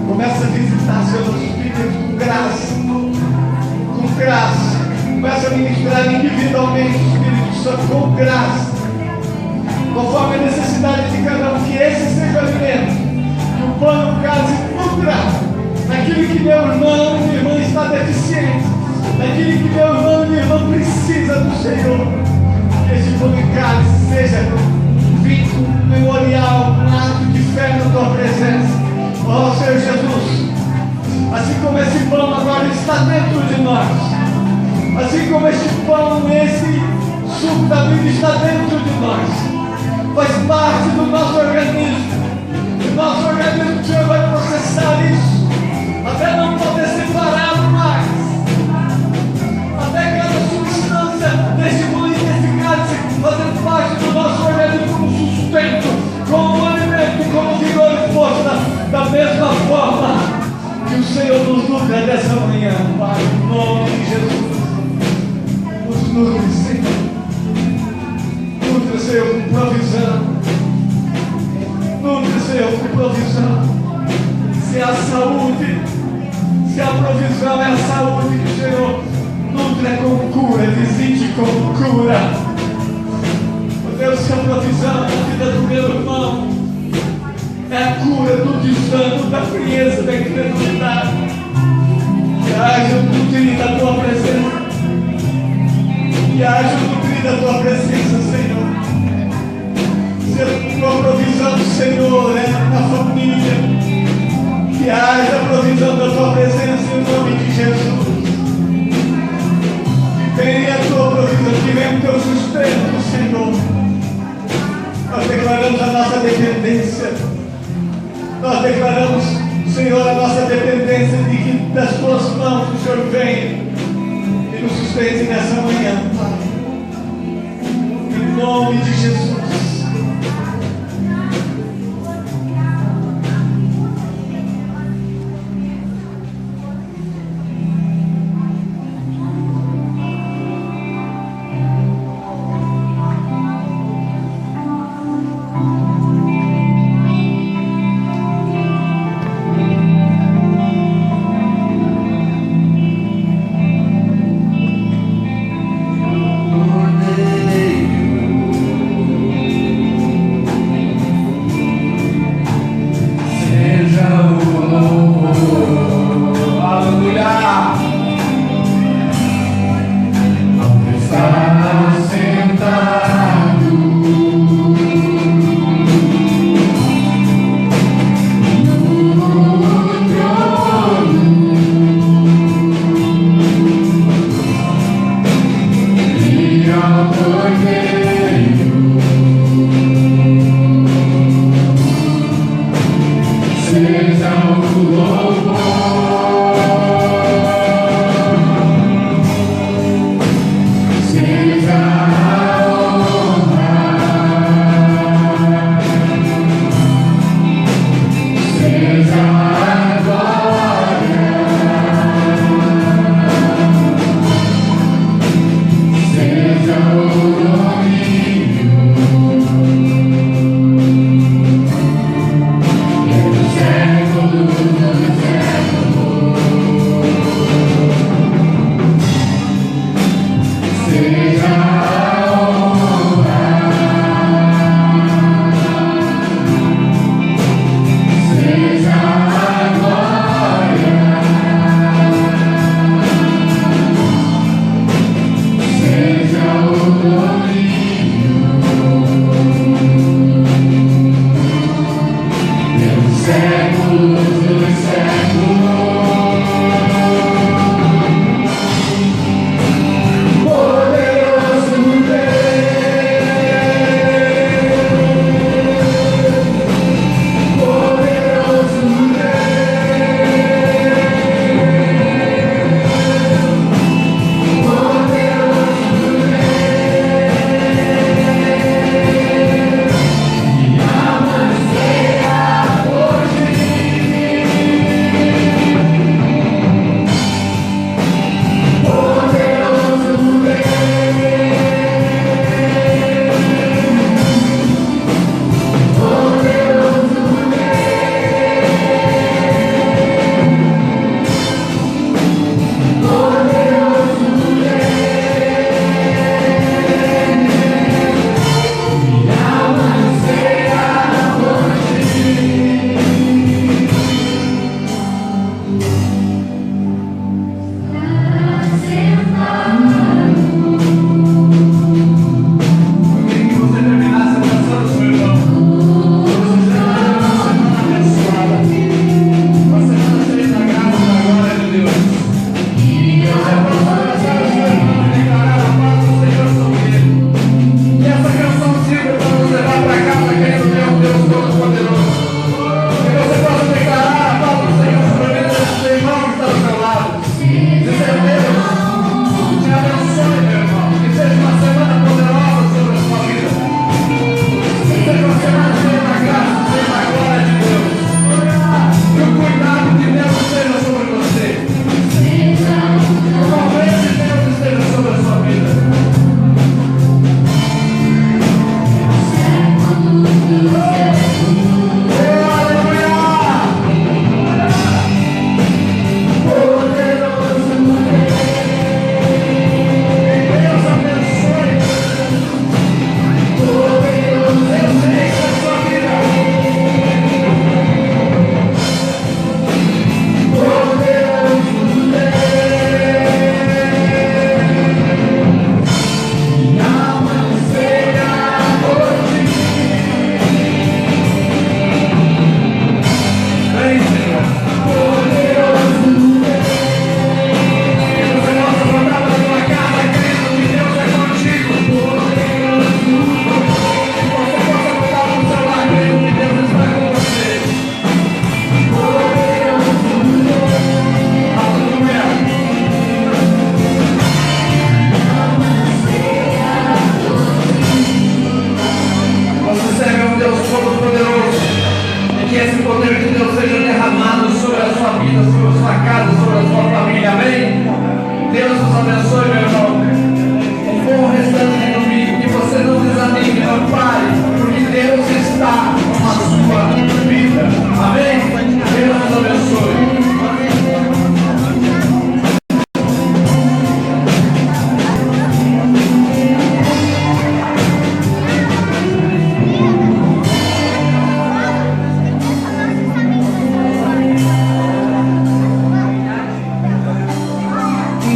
Começa a visitar seus espíritos com graça, com graça. Começa a ministrar individualmente o Espírito Santo com graça, conforme a necessidade de cada um, que esse seja o alimento, que o pão e o cálice nutra naquilo que meu irmão e minha irmã está deficiente, naquilo que meu irmão e minha irmã precisa do Senhor. Que esse pão e cálice seja um memorial, um ato de fé na tua presença. Ó Senhor Jesus, assim como esse pão agora está dentro de nós, assim como esse pão, esse suco da vida está dentro de nós, faz parte do nosso organismo. O nosso organismo, o Senhor vai processar isso até não poder separado mais, até cada substância deste pão e desse cálice fazendo parte do nosso organismo como sustento, como alimento, como vigor e força, da mesma forma que o Senhor nos nutre dessa manhã, Pai, em nome de Jesus. Nos nutre, Senhor. Nutre, Senhor, com provisão. Nutre, Senhor, com provisão. Se a saúde, se a provisão é a saúde do Senhor, nutre com cura, visite com cura. Oh Deus, se a provisão na vida do meu irmão é a cura do desânimo, da frieza, da incredulidade, que haja nutrir da tua presença, que haja nutrir da tua presença, Senhor. Se a tua provisão, Senhor, é na família, que haja a provisão da tua presença em nome de Jesus. Que venha a tua provisão, que venha o teu sustento, Senhor. Nós declaramos a nossa dependência. Nós declaramos, Senhor, a nossa dependência de que das tuas mãos o Senhor venha e nos sustente nessa manhã, Pai. Em nome de Jesus.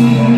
Senhor.